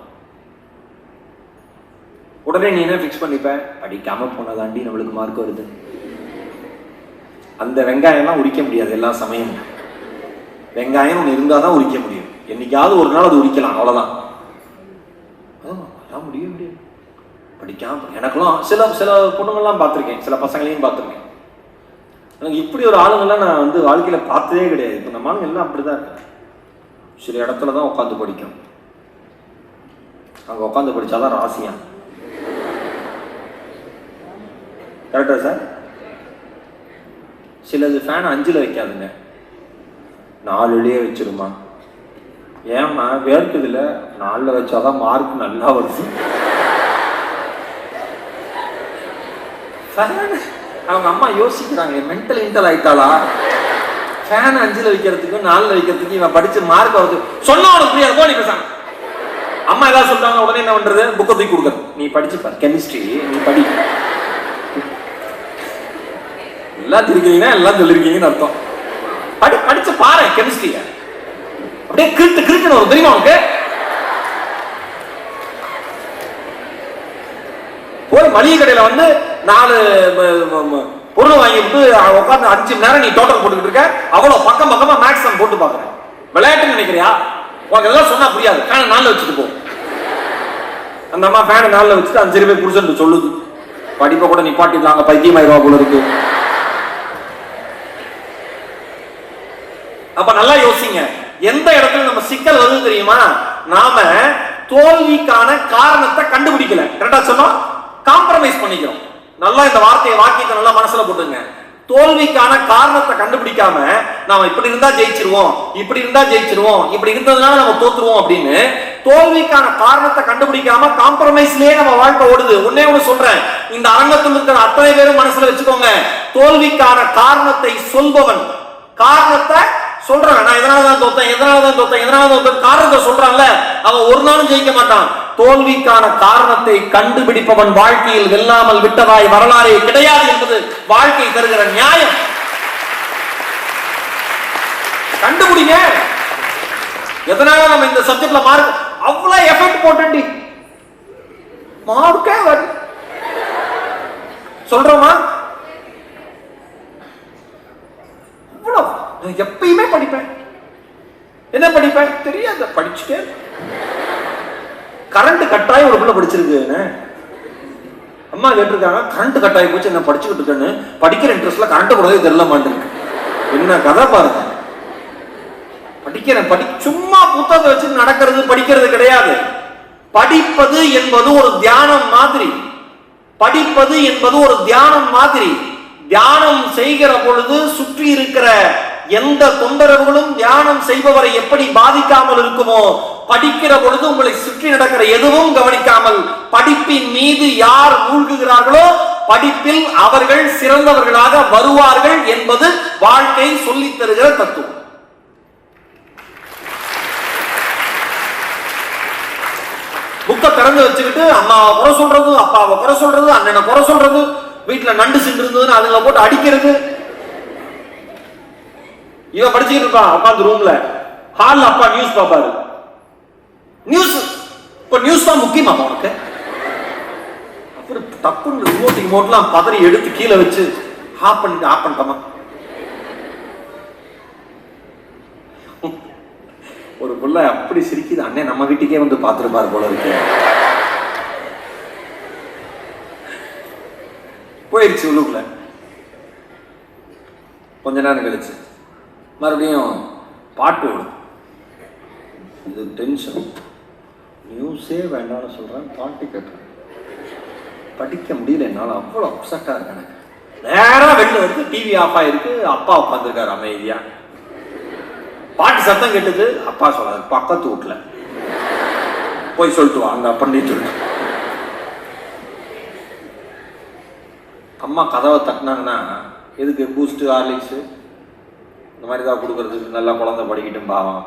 உடனே நீ என்ன பிக்ஸ் பண்ணிப்ப, படிக்காம போனதாண்டி நம்மளுக்கு மார்க் வருது. அந்த வெங்காயம்லாம் உரிக்க முடியாது எல்லா சமயமும். வெங்காயம் ஒன்று இருந்தால் தான் உரிக்க முடியும். என்னைக்காவது ஒரு நாள் அது உரிக்கலாம், அவ்வளோதான். முடியும் முடியும் படிக்காம. எனக்கெல்லாம் சில சில பொண்ணுங்கள்லாம் பார்த்துருக்கேன், சில பசங்களையும் பார்த்துருக்கேன். எனக்கு இப்படி ஒரு ஆளுங்கள்லாம் நான் வந்து வாழ்க்கையில் பார்த்ததே கிடையாது. இப்போ நம்ம ஆளுங்க எல்லாம் அப்படி தான் இருக்கு. சில இடத்துல தான் உட்காந்து படிக்கும். அங்கே உட்காந்து படித்தாதான் ராசியா. கரெக்டா சார்? சிலது ஃபேன் 5ல் வைக்காதுங்க, 4லேயே வச்சிருமா. ஏம்மா வேர்க்குதுல, 4ல் வச்சாதான் மார்க் நல்லா வருது. அவங்க அம்மா யோசிக்கிறாங்க, மென்டல் இன்டல் ஆயிட்டாளா? ஃபேன் 5ல் வைக்கிறதுக்கும் 4ல் வைக்கிறதுக்கு இவன் படிச்சு மார்க் வருது சொன்னா அவனுக்கு புரியாது. போனி பேசாம அம்மா ஏதாவது சொல்றாங்க, உடனே என்ன பண்றது, புக்கை தூக்கி கொடுக்குறது. நீ படிச்சு பாரு கெமிஸ்ட்ரி, நீ படி. எல்லாம் தெரிவிக்கிறீங்கன்னா எல்லாம் சொல்லிருக்கீங்கன்னு அர்த்தம். படிச்சு பாரு கெமிஸ்ட்ரிய. அப்படியே கிருட்டு தெரியுமா உனக்கு? போய் மளிகை கடையில வந்து 4 பொருள் வாங்கிட்டு உட்காந்து 5 மணி நேரம் நீ டோட்டல் போட்டுக்கிட்டு இருக்க. அவ்வளவு பக்கமா மேக்ஸ் போட்டு பாக்குறேன். விளையாட்டுன்னு நினைக்கிறியா? உனக்கு எல்லாம் சொன்னா புரியாது. ஃபேன் 4ல் வச்சுட்டு போ. அந்த அம்மா ஃபேன் 4ல் வச்சுட்டு 5 ரூபாய் குடிச்சுட்டு சொல்லுது. படிப்பை கூட நிப்பாட்டிடலாங்க, பைத்தியமாயிருவா போல இருக்கு. அப்ப நல்லா யோசிங்க, எந்த இடத்துல நம்ம சிக்கல் வருது தெரியுமா? நாம தோல்விக்கான காரணத்தை கண்டுபிடிக்கல. கரெக்டா சொன்னோம், காம்ப்ரமைஸ் பண்ணிக்கிறோம். நல்லா இந்த வாக்கியத்தை நல்லா மனசுல போட்டுங்க. தோல்விக்கான காரணத்தை கண்டுபிடிக்காம நாம இப்படி இருந்தா ஜெயிச்சிருவோம், இப்படி இருந்தா ஜெயிச்சிருவோம், இப்படி இருந்ததுனால நம்ம தோத்துருவோம் அப்படின்னு தோல்விக்கான காரணத்தை கண்டுபிடிக்காம காம்ப்ரமைஸ்லயே நம்ம வாழ்க்கை ஓடுது. ஒன்னே ஒண்ணு சொல்றேன், இந்த அரங்கத்தில் இருக்கிற அத்தனை பேரும் மனசுல வச்சுக்கோங்க, தோல்விக்கான காரணத்தை சொல்பவன், காரணத்தை சொல்றான், நான் எதனாலதான் தோத்தேன் காரணத்தை சொல்றான்ல, அவன் ஒரு நாளும் ஜெயிக்க மாட்டான். தோல்விக்கான காரணத்தை கண்டுபிடிப்பவன் வாழ்க்கையில் வெல்லாமல் விட்டதாய் வரலாறே கிடையாது என்பது வாழ்க்கை தருகிற நியாயம். கண்டுபிடிங்க, எதனால நம்ம இந்த சப்ஜெக்ட்ல மார்க் அவ்வளவு எஃபெக்ட் போட்டு மார்க்கே வரும் சொல்றோமா? எப்பயுமே படிப்பேன். என்ன படிப்பேன் தெரியாது, படிச்சுட்டே. கரண்ட் கட்டாயம் ஒரு பிள்ளை படிச்சிருக்கு. அம்மா கேட்டிருக்காங்க, கரண்ட் கட்டாயம் போச்சு என்ன படிச்சுக்கிட்டு இருக்கேன்னு. படிக்கிற இன்ட்ரெஸ்ட்ல கரண்ட் போடுறதே தெரியல மாட்டேன். என்ன கதை பாருங்க. படிக்கிறேன், சும்மா புத்தகத்தை வச்சு நடக்கிறது படிக்கிறது கிடையாது. படிப்பது என்பது ஒரு தியானம் மாதிரி. படிப்பது என்பது ஒரு தியானம் மாதிரி. தியானம் செய்கிற பொழுது சுற்றி இருக்கிற எந்த தொந்தரவுகளும் தியானம் செய்பவரை எப்படி பாதிக்காமல் இருக்குமோ, படிக்கிற பொழுது உங்களை சுற்றி நடக்கிற எதுவும் கவனிக்காமல் படிப்பின் மீது யார் மூழ்குகிறார்களோ படிப்பில் அவர்கள் சிறந்தவர்களாக வருவார்கள் என்பது வாழ்க்கை சொல்லித் தருகிற தத்துவம். புக்கை திறந்து வச்சுக்கிட்டு அம்மாவை குறை சொல்றது, அப்பாவை குறை சொல்றது, அண்ணனை குறை சொல்றது, வீட்டுல நண்டு சிண்டு இருந்ததுன்னு அதுல போட்டு அடிக்கிறது. இவன் படிச்சுக்கிட்டு இருப்பான் உட்காந்து ரூம்ல, ஹால்ல அப்பா நியூஸ் பாப்பாரு. நியூஸ் இப்ப நியூஸ் தான் முக்கியமா உனக்கு? அப்புறம் டப்புன்னு ரிமோட்லாம் பதறி எடுத்து கீழே வச்சு ஆஃப் பண்ணிட்டோமா. ஒரு புள்ள அப்படி சிரிக்குது, அண்ணே நம்ம வீட்டுக்கே வந்து பார்த்துருப்பாரு போல இருக்கு. போயிடுச்சு உள்ளுக்குள்ள. கொஞ்ச நேரம் கழிச்சு மறுபடியும் பாட்டு ஓடும். இது டென்ஷன். நியூஸே வேண்டாம்னு சொல்றேன், பாட்டு கேட்குறேன். படிக்க முடியல என்னால, அவ்வளோ அப்செட்டா இருக்கு எனக்கு. நேரம் வெளில வந்து டிவி ஆஃப் ஆயிருக்கு, அப்பா உட்காந்துருக்காரு அமைதியா. பாட்டு சத்தம் கேட்டது, அப்பா சொல்றாரு பக்கத்து வீட்டுல போய் சொல்லிட்டு வா அங்க அப்படின்னு சொல்லிட்டு. அம்மா கதவை தட்டினாங்கன்னா எதுக்கு பூஸ்ட் ஹார்லிக்ஸ் இந்த மாதிரி தான் கொடுக்கறதுக்கு, நல்லா குழந்தை படிக்கட்டும் பாவம்.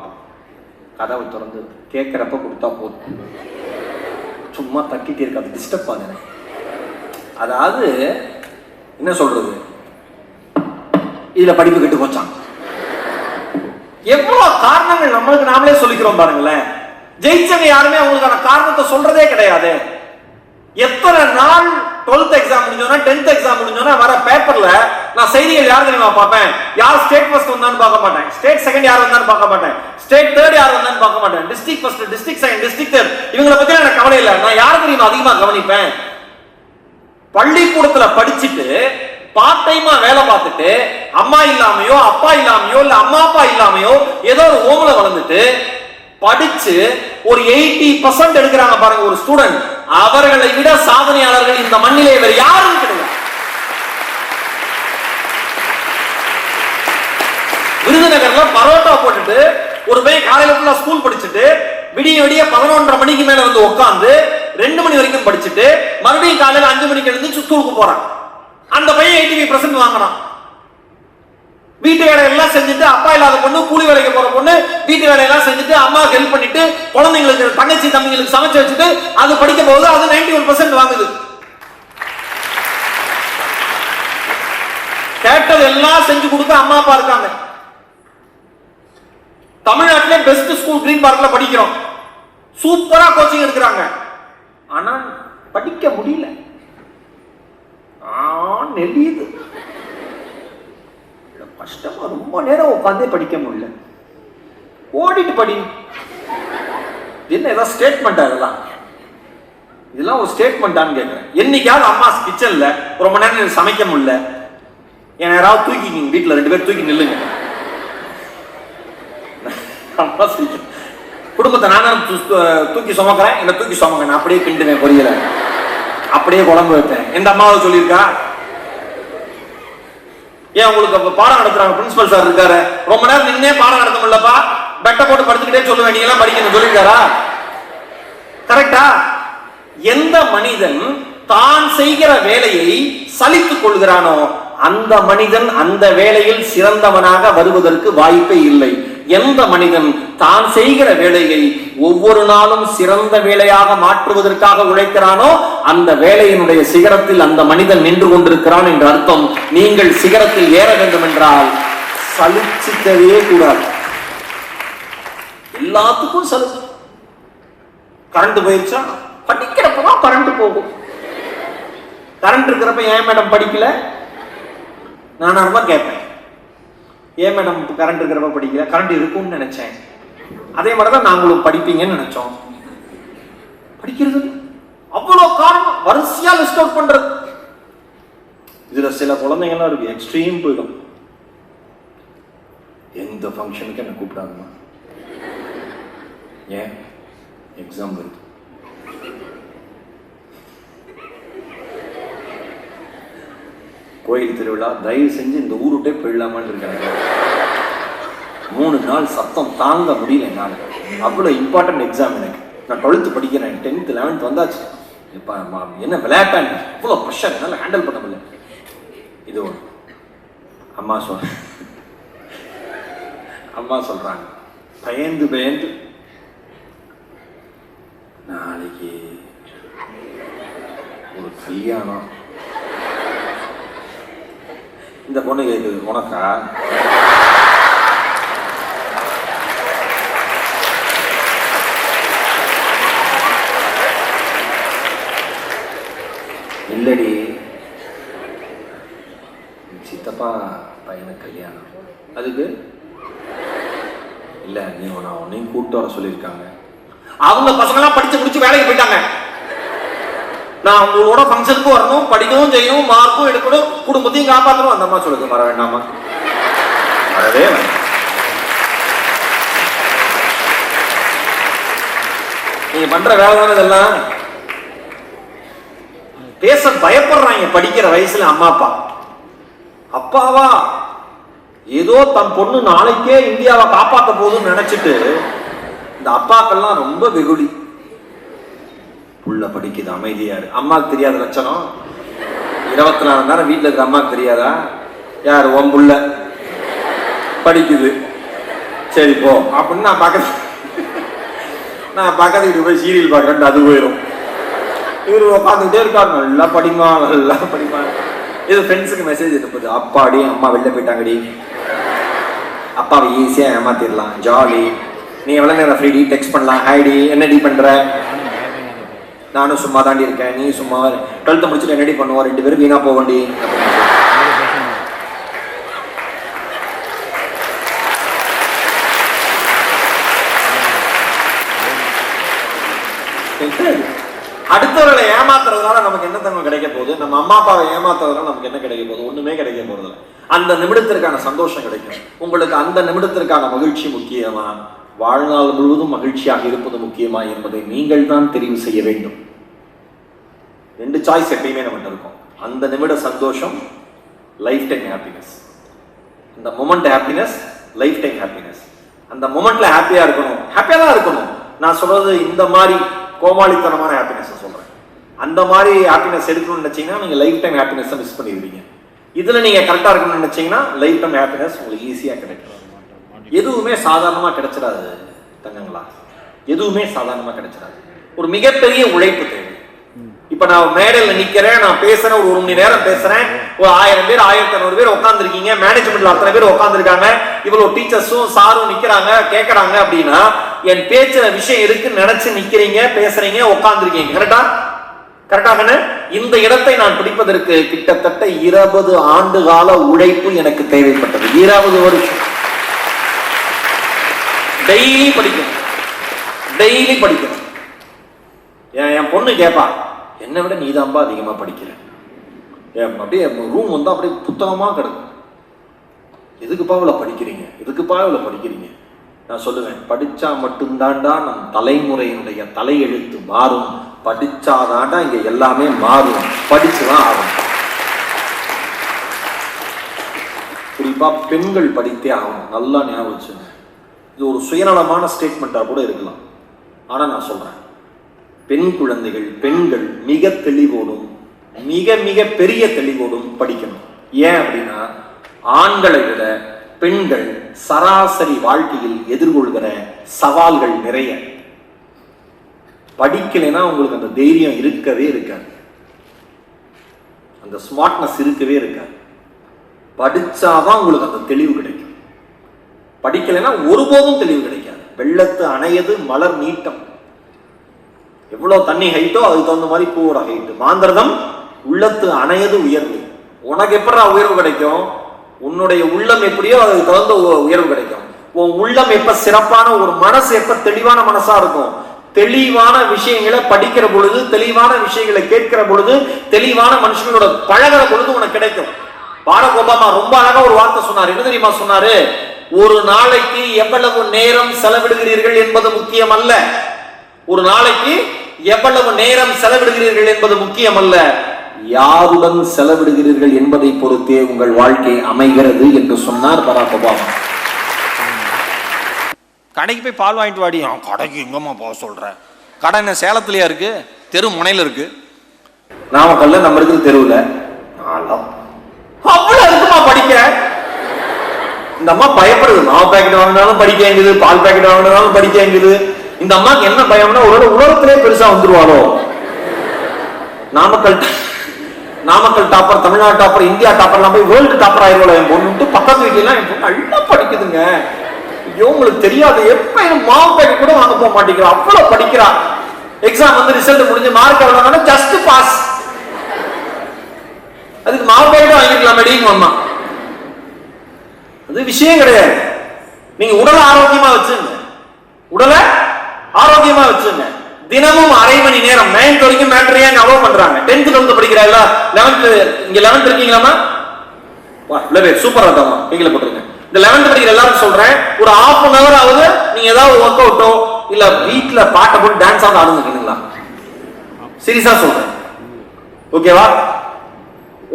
கதவை திறந்து கேட்குறப்ப கொடுத்தா போதும், சும்மா தட்டிட்டே இருக்காது, டிஸ்டர்ப் ஆகுது. அதாவது என்ன சொல்றது, இதுல படிப்பு கெட்டு போச்சான். எவ்வளவு காரணங்கள் நம்மளுக்கு நாமளே சொல்லிக்கிறோம் பாருங்களேன். ஜெயிச்சவங்க யாருமே அவங்களுக்கான காரணத்தை சொல்றதே கிடையாது. எத்தனை நாள் 12th எக்ஸாம் முடிஞ்சோன்னா 10th எக்ஸாம் முடிஞ்சோன்னா வர பேப்பர்ல நான் செய்திகள் யார் தெரியுமா பார்ப்பேன்? யார் ஸ்டேட் ஃபர்ஸ்ட் வந்தான்னு பார்க்க மாட்டேன், ஸ்டேட் செகண்ட் யார் வந்தான்னு பார்க்க மாட்டேன், ஸ்டேட் தேர்ட் யார் வந்தான்னு பார்க்க மாட்டேன், district first, district second, district third, இவங்களை பத்தி எனக்கு கவலை இல்லை. நான் யார் தெரியுமா அதிகமா கவனிப்பேன்? பள்ளிக்கூடத்துல படிச்சுட்டு பார்ட் டைமா வேலை பார்த்துட்டு அம்மா இல்லாமையோ அப்பா இல்லாமையோ இல்ல அம்மா அப்பா இல்லாமையோ ஏதோ ஒரு ஹோம்ல வளர்ந்துட்டு படிச்சு ஒரு 80% எடுக்கிறாங்க பாருங்க ஒரு ஸ்டூடெண்ட், அவர்களை விட சாதனையாளர்கள் இந்த மண்ணிலே வேற யாரும் கிடையாது. விருதுநகர்ல பரோட்டா போட்டுட்டு ஒரு பையன் காலையில ஃபுல்லா ஸ்கூல் படிச்சுட்டு விடிய விடிய 11:30 மணிக்கு மேல வந்து உட்காந்து 2 மணி வரைக்கும் படிச்சுட்டு மறுபடியும் காலையில 5 மணிக்கு எழுந்து ஸ்கூலுக்கு போறான். அந்த பையன் 85% வாங்கினான். வீட்டு வேலையெல்லாம் செஞ்சுட்டு, அப்பா இல்லாத பொண்ணு கூலி வேலைக்கு போற பொண்ணு வீட்டு வேலையெல்லாம் செஞ்சுட்டு அம்மா ஹெல்ப் பண்ணிட்டு குழந்தைங்களுக்கு தங்கச்சி தம்பிங்களுக்கு சமைச்சு வச்சுட்டு அது படிக்க போகுது, அது 91% வாங்குது. கேட்டது எல்லாம் செஞ்சு கொடுக்க அம்மா அப்பா இருக்காங்க. தமிழ்நாட்டிலே பெஸ்ட் ஸ்கூல் கிரீன் பார்க்ல படிக்கிறோம், சூப்பரா கோச்சிங் எடுக்கிறாங்க. ஆனா படிக்க முடியல, நெல்லியுது. கஷ்டமா ரொம்ப நேரம் உட்காந்தே படிக்க முடியல, ஓடிட்டு படி. என்ன ஏதாவது ஸ்டேட்மெண்ட்? இதெல்லாம் ஒரு ஸ்டேட்மெண்டான்னு கேட்கிறேன். என்னைக்காவது அம்மா கிச்சன்ல ரொம்ப நேரம் சமைக்க முடியல, யாராவது தூக்கி வீட்டுல 2 பேர் தூக்கி நில்லுங்க, குடும்பத்தை நான் தூக்கி சுமக்கிறேன், என்ன தூக்கி சுமங்க, நான் அப்படியே கிண்டுவேன் பொரியல, அப்படியே குழம்பு வைப்பேன். எந்த அம்மாவை சொல்லியிருக்கா? ஏன் உங்களுக்கு பாடம் நடத்துறாங்க பிரின்சிபல் சார் இருக்காரு, ரொம்ப நேரம் நின்னே பாடம் நடத்த முடியலப்பா, பெட்ட போட்டு படிச்சுக்கிட்டே சொல்லுவேன், நீங்க எல்லாம் படிக்கணும் சொல்லியிருக்காரா? கரெக்டா? எந்த மனிதன் தான் செய்கிற வேலையை சலித்துக் கொள்கிறானோ அந்த மனிதன் அந்த வேலையில் சிறந்தவனாக வருவதற்கு வாய்ப்பே இல்லை. எந்த மனிதன் தான் செய்கிற வேலையை ஒவ்வொரு நாளும் சிறந்த வேலையாக மாற்றுவதற்காக உழைக்கிறானோ அந்த வேலையினுடைய சிகரத்தில் அந்த மனிதன் நின்று கொண்டிருக்கிறான் என்று அர்த்தம். நீங்கள் சிகரத்தில் ஏற வேண்டும் என்றால் சலிச்சிக்கவே கூடாது. எல்லாத்துக்கும் சலிச்சு. கரண்ட் போயிருச்சா? படிக்கிறப்பதான் கரண்ட் போகும். கரண்ட் இருக்கிறப்ப ஏன் மேடம் படிக்கல? நானா கேட்பேன், ஏன் மேடம் கரண்ட் இருக்கிறப்ப படிக்கல? கரண்ட் இருக்கும்னு நினைச்சேன். அதே மாதிரிதான் நாங்களும் படிப்பீங்கன்னு நினைச்சோம். படிக்கிறது அவ்வளவு காரணம் வரிசையா லிஸ்ட் அவுட் பண்றது. இதுல சில குழந்தைங்கலாம் இருக்கு, எக்ஸ்ட்ரீம் போயிடும். எந்த ஃபங்க்ஷனுக்கு என்ன கூப்பிடாதுமா, ஏன் எக்ஸாம் வருது. கோயில் திருவிழா, தயவு செஞ்சு இந்த ஊருட்டே போயிடலாமான்னு இருக்காங்க. 3 நாள் சத்தம் தாங்க முடியல என்னால். அவ்வளோ இம்பார்ட்டன்ட் எக்ஸாம் எனக்கு. நான் 12th படிக்கிறேன், 10th 11th வந்தாச்சு. இப்போ என்ன விளையாட்டாங்க, இவ்வளோ ப்ரெஷர் என்னால் ஹேண்டில் பண்ண முடியல. இது ஒன்று. அம்மா சொல்கிறாங்க, பயந்து பயந்து நாளைக்கு ஒரு கல்யாணம். இந்த பொண்ணு கேட்குது, உனக்கா? சித்தப்பா பையனுக்கு கல்யாணம். அதுக்கு இல்லை நீ நான் உன்னையும் கூப்பிட்டு வர சொல்லியிருக்காங்க. அவங்க பசங்களாம் படிச்சு முடிச்சு வேலைக்கு போயிட்டாங்க. நான் உங்களோட ஃபங்க்ஷனுக்கு வரணும், படிக்கவும் செய்யணும், மார்க்கும் எடுக்கணும், குடும்பத்தையும் காப்பாற்றணும். அந்த அம்மா சொல்லுது வர வேண்டாமா? வரவே வேண்டாம். நீங்க பண்ற வேலை தானே இதெல்லாம். பேச பயப்படுறாங்க படிக்கிற வயசுல அம்மா அப்பா. அப்பாவா ஏதோ தன் பொண்ணு நாளைக்கே இந்தியாவை காப்பாற்ற போகுதுன்னு நினைச்சிட்டு இந்த அப்பாக்கெல்லாம் ரொம்ப வெகுளி. புள்ள படிக்குது அமைதியா இருக்கு. அம்மாவுக்கு தெரியாத லட்சணம். 24 மணி நேரம் வீட்டுல இருக்க அம்மாவுக்கு தெரியாதா? யாரு உன் புள்ள படிக்குது, சரி போ அப்படின்னு நான் பக்கத்து வீட்டு போய் சீரியல் பார்க்குறேன், அது போயிடும். இவர் உட்காந்துக்கிட்டே இருக்காரு, நல்லா படிமா நல்லா படிமா. இது ஃப்ரெண்ட்ஸுக்கு மெசேஜ் அனுப்புது, அப்பாடி அம்மா வெளில போயிட்டாங்கடி, அப்பாவை ஈஸியாக ஏமாத்திடலாம், ஜாலி, நீ எவ்வளோ நேரம் ஃப்ரீடி, டெக்ஸ்ட் பண்ணலாம், ஹைடி என்னடி பண்ணுற, நானும் சும்மா தாண்டி இருக்கேன், நீ சும்மா 12th முடிச்சுட்டு என்னடி பண்ணுவோம், 2 பேரும் வீணா போவண்டி. அடுத்தவர்களை ஏமாத்துறதுனால நமக்கு என்ன தன்மை கிடைக்க போகுது? நம்ம அம்மா அப்பாவை ஏமாத்துறதுனால நமக்கு என்ன கிடைக்க போகுது? ஒண்ணுமே கிடைக்க போறது. அந்த நிமிடத்திற்கான சந்தோஷம் கிடைக்கும் உங்களுக்கு. அந்த நிமிடத்திற்கான மகிழ்ச்சி முக்கியமா, வாழ்நாள் முழுவதும் மகிழ்ச்சியாக இருப்பது முக்கியமா என்பதை நீங்கள் தான் தெரிவு செய்ய வேண்டும். 2 சாய்ஸ் எப்பயுமே நம்ம இருக்கும். அந்த நிமிட சந்தோஷம், லைஃப் டைம் ஹாப்பினஸ். இந்த moment happiness, life time happiness. அந்த மொமெண்ட்ல ஹாப்பியா இருக்கணும், ஹாப்பியா தான் இருக்கணும். நான் சொல்றது இந்த மாதிரி கோமாளித்தனமான ஹாப்பினஸ் சொல்றேன். அந்த மாதிரி ஹாப்பினஸ் எடுக்கணும்னு நினைச்சீங்கன்னா நீங்க லைஃப் டைம் ஹாப்பினஸ் மிஸ் பண்ணிடுவீங்க. இதுல நீங்க கரெக்டா இருக்கணும்னு நினைச்சீங்கன்னா லைஃப் டைம் ஹாப்பினஸ் உங்களுக்கு ஈஸியா கிடைக்கும். எதுவுமே சாதாரணமா கிடைச்சிடாது தங்கங்களா, எதுவுமே சாதாரணமா கிடைச்சிடாது. ஒரு மிகப்பெரிய உழைப்பு தேவை. இப்ப நான் மேடையில் நிக்கிறேன், நான் பேசுறேன், ஒரு 1 மணி நேரம் பேசுறேன், ஒரு 1000 பேர் 1500 பேர் உட்கார்ந்து இருக்கீங்க, மேனேஜ்மெண்ட்ல அத்தனை பேர் உட்கார்ந்து இருக்காங்க, இவ்வளவு டீச்சர்ஸும் சாரும் நிக்கிறாங்க கேட்கறாங்க அப்படின்னா என் பேச்சுல விஷயம் இருக்குன்னு நினைச்சு நிக்கிறீங்க, பேசுறீங்க, உட்கார்ந்து இருக்கீங்க. கரெக்டா? கரெக்டாக இந்த இடத்தை நான் பிடிப்பதற்கு கிட்டத்தட்ட 20 ஆண்டு கால உழைப்பு எனக்கு தேவைப்பட்டது. 20 வருஷம் டெய்லி படிக்கணும், டெய்லி படிக்கணும். என் பொண்ணு கேட்பா, என்னை விட நீதான்பா அதிகமா படிக்கிற, அப்படியே ரூம் வந்து அப்படியே புத்தகமா கிடக்கும், எதுக்குப்பா இவ்வளவு படிக்கிறீங்க, எதுக்குப்பா இவ்வளவு படிக்கிறீங்க? நான் சொல்லுவேன், படிச்சா மட்டும்தாண்டா நம் தலைமுறையினுடைய தலையெழுத்து மாறும், படிச்சாதாண்டா இங்க எல்லாமே மாறும், படிச்சுதான் ஆகும். குறிப்பா பெண்கள் படித்தே ஆகணும். நல்லா ஞாபகம் வச்சுங்க. இது ஒரு சுயநலமான ஸ்டேட்மெண்டா கூட இருக்கலாம், ஆனா நான் சொல்றேன், பெண் குழந்தைகள், பெண்கள் மிக தெளிவோடும் மிக மிக பெரிய தெளிவோடும் படிக்கணும். ஏன் அப்படின்னா ஆண்களை விட பெண்கள் சராசரி வாழ்க்கையில் எதிர்கொள்கிற சவால்கள் நிறைய. படிக்கலைன்னா உங்களுக்கு அந்த தைரியம் இருக்கவே இருக்காது, அந்த ஸ்மார்ட்னஸ் இருக்கவே இருக்காது. படிச்சாதான் உங்களுக்கு அந்த தெளிவு கிடைக்கும். படிக்கலைன்னா ஒருபோதும் தெளிவு கிடைக்காது. வெள்ளத்து அணையது மலர் நீட்டம். எவ்வளவு தண்ணி ஹைட்டோ அதுக்கு தகுந்த மாதிரி பூவோட ஹைட்டு. மாந்திரதம் உள்ளத்து அணையது உயர்வு. உனக்கு எப்படா உயர்வு கிடைக்கும்? உன்னுடைய உள்ளம் எப்படியோ அதுக்கு தகுந்த உயர்வு கிடைக்கும். உன் உள்ளம் எப்ப சிறப்பான, ஒரு மனசு எப்ப தெளிவான மனசா இருக்கும், தெளிவான விஷயங்களை படிக்கிற பொழுது, தெளிவான விஷயங்களை கேட்கிற பொழுது, தெளிவான மனுஷங்களோட பழகிற பொழுது உனக்கு கிடைக்கும். பாரக் ஒபாமா ரொம்ப அழகா ஒரு வார்த்தை சொன்னார். என்ன தெரியுமா சொன்னாரு? ஒரு நாளைக்கு எவ்வளவு நேரம் செலவிடுகிறீர்கள் என்பது முக்கியம் அல்ல, ஒரு நாளைக்கு எவ்வளவு நேரம் செலவிடுகிறீர்கள் என்பது முக்கியம் அல்ல, யாருடன் செலவிடுகிறீர்கள் என்பதை பொறுத்தே உங்கள் வாழ்க்கை அமைகிறது என்று சொன்னார் பராக் ஒபாமா. கடைக்கு போய் பால் வாங்கிட்டு வாடி. கடைக்கு எங்கம்மா போக சொல்ற? கடை என்ன சேலத்திலயா இருக்கு? தெரு முனையில இருக்கு. நாமக்கல்ல நம்ம இருக்குது தெருவுல. அவ்வளவு இருக்குமா படிக்க? இந்த அம்மா பயப்படுது. மாவு பாக்கெட் வாங்கினாலும் படிக்கங்குது, பால் பாக்கெட் வாங்கினாலும் படிக்கங்குது. இந்த அம்மாக்கு என்ன பயம்னா, ஒரு உலகத்திலே பெருசா வந்துருவாளோ. Namakkal topper, Tamil Nadu topper, India டாப்பர்லாம் போய் வேர்ல்டு டாப்பர் ஆயிடுவோம் என் பொண்ணு. பக்கத்து வீட்டுலாம் என் பொண்ணு நல்லா படிக்குதுங்க. ஐயோ உங்களுக்கு தெரியாது, எப்ப எனக்கு மாவு பாக்கெட் கூட வாங்க போக மாட்டேங்கிறா, அவ்வளவு படிக்கிறா. எக்ஸாம் வந்து ரிசல்ட் முடிஞ்சு மார்க் எவ்வளவு, ஜஸ்ட் பாஸ். அதுக்கு மாவு பாக்கெட் வாங்கிக்கலாம் மேடிங்க அம்மா. இது விஷயம் கிடையாது. நீங்க உடலை ஆரோக்கியமா வச்சுங்க, உடலை ஆரோக்கியமா வச்சுங்க. தினமும் அரை மணி நேரம் 9th வரைக்கும் மேட்ரியா அலோவ் பண்றாங்க. 10th 12th படிக்கிறாங்களா? 11th இங்க 11th இருக்கீங்களாமா? வா சூப்பரா இருக்காமா, கையில போட்டுருங்க. இந்த 11th படிக்கிற எல்லாரும் சொல்றேன், ஒரு ½ an hour ஆகுது நீங்க ஏதாவது ஒர்க் அவுட்டோ இல்ல வீட்டுல பாட்டை போட்டு டான்ஸ் ஆக ஆடுங்க. சீரியஸா சொல்றேன், ஓகேவா?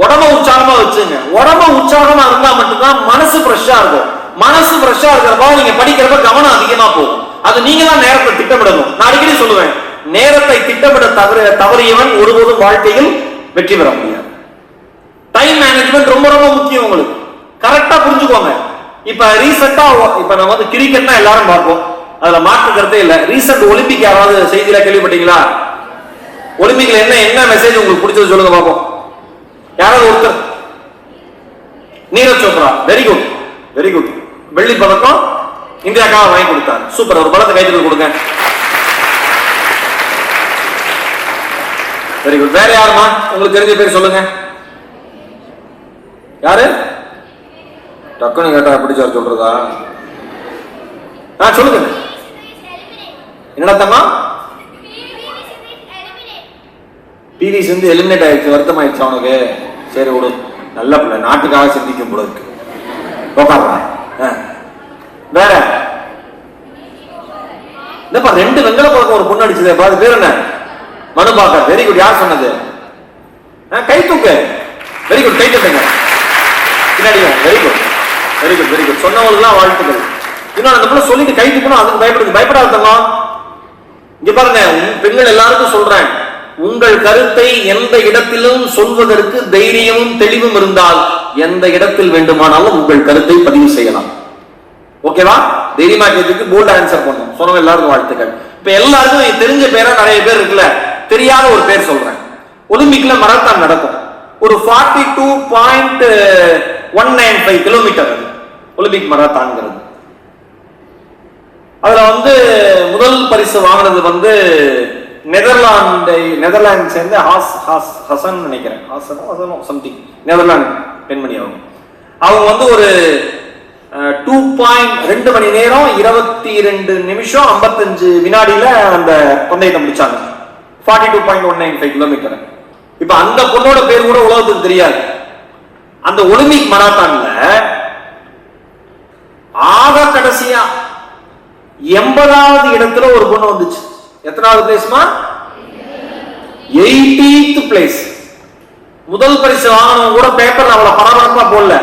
உடம்ப உற்சாகமா வச்சுங்க. உடம்ப உற்சாகமா இருந்தா மட்டும்தான் மனசு ஃப்ரெஷ்ஷா இருக்கும். மனசு ஃப்ரெஷ்ஷா இருக்கிறப்ப நீங்க படிக்கிறப்ப கவனம் அதிகமா போகும். அது நீங்க தான் நேரத்தை திட்டமிடணும். நான் அடிக்கடி சொல்லுவேன், நேரத்தை திட்டமிட தவறியவன் ஒருபோதும் வாழ்க்கையில் வெற்றி பெற முடியாது. டைம் மேனேஜ்மெண்ட் ரொம்ப ரொம்ப முக்கியம். உங்களுக்கு கரெக்டா புரிஞ்சுக்கோங்க. இப்ப ரீசெண்டா இப்ப நம்ம வந்து கிரிக்கெட்னா எல்லாரும் பார்ப்போம், அதுல மாற்று கருத்தே இல்ல. ரீசெண்ட் ஒலிம்பிக் யாராவது செய்தியில கேள்விப்பட்டீங்களா? ஒலிம்பிக்ல என்ன மெசேஜ் உங்களுக்கு பிடிச்சது சொல்லுங்க பார்ப்போம். யாராவது ஒருத்தர்? Neeraj Chopra, very good very good, வெள்ளி பதக்கம் இந்தியாக்காக வாங்கி கொடுத்தார். சூப்பர், ஒரு பலத்தை கைத்தறி கொடுங்க. Very good. வேற யாருமா உங்களுக்கு தெரிஞ்ச பேர் சொல்லுங்க. யாரு? டக்குனு கேட்டா பிடிச்சார் சொல்றதா? சொல்லுங்க. என்னடா தம்மா? பிவி சிந்து எலிமினேட் ஆயிடுச்சு, வருத்தம் ஆயிடுச்சு அவனுக்கு. சரி விடு, நல்ல பிள்ளை, நாட்டுக்காக சிந்திக்கும் போல இருக்கு. வேற என்னப்பா 2 வெங்கல பதக்கம் ஒரு பொண்ணு அடிச்சது, பாரு பேர் என்ன? Manu Bhaker, very good. யார் சொன்னது? கை தூக்கு, வெரி குட், கை தூக்குங்க பின்னாடியும். Very good very good very good. சொன்னவங்களுக்குலாம் வாழ்த்துக்கள். இன்னும் அந்த பிள்ளை சொல்லிட்டு கை தூக்கணும், அதுக்கு பயப்படுது. பயப்படாதமா, இங்க பாருங்க, பெண்கள் எல்லாருக்கும் சொல்றேன், உங்கள் கருத்தை எந்த இடத்திலும் சொல்வதற்கு தைரியமும் தெளிவும் இருந்தால் எந்த இடத்தில் வேண்டுமானாலும் உங்கள் கருத்தை பதிவு செய்யலாம். ஓகேவா? தைரியமா கேட்டுக்கு போல்ட் ஆன்சர் பண்ணும். சொன்னவங்க எல்லாருக்கும் வாழ்த்துக்கள். இப்ப எல்லாருக்கும் தெரிஞ்ச பேரா நிறைய பேர் இருக்குல்ல, தெரியாத ஒரு பேர் சொல்றேன். ஒலிம்பிக்ல மராத்தான் நடக்கும். ஒரு 42.195 கிலோமீட்டர் ஒலிம்பிக் மராத்தான்ங்கிறது. அதுல வந்து முதல் பரிசு வாங்கினது வந்து நெதர்லாந்து சேர்ந்த ஹசன் நினைக்கிறேன், சம்திங் நெதர்லாந்து பெண்மணி. அவங்க வந்து ஒரு 2 மணி நேரம் 22 நிமிஷம் 55 வினாடியில அந்த பந்தயத்தை முடிச்சாங்க. 42.195 கிலோமீட்டர். இப்ப அந்த பொண்ணோட பேர் கூட உலகத்துக்கு தெரியாது. அந்த ஒலிம்பிக் மராத்தான்ல ஆக கடைசியா 80வது இடத்துல ஒரு பொண்ணு வந்துச்சு. எத்தனாவது பிளேஸ்மா? 80th place. முதல் பரிசு வாங்கினவங்க கூட பேப்பர்ல அவளை பரபரப்பா போடல.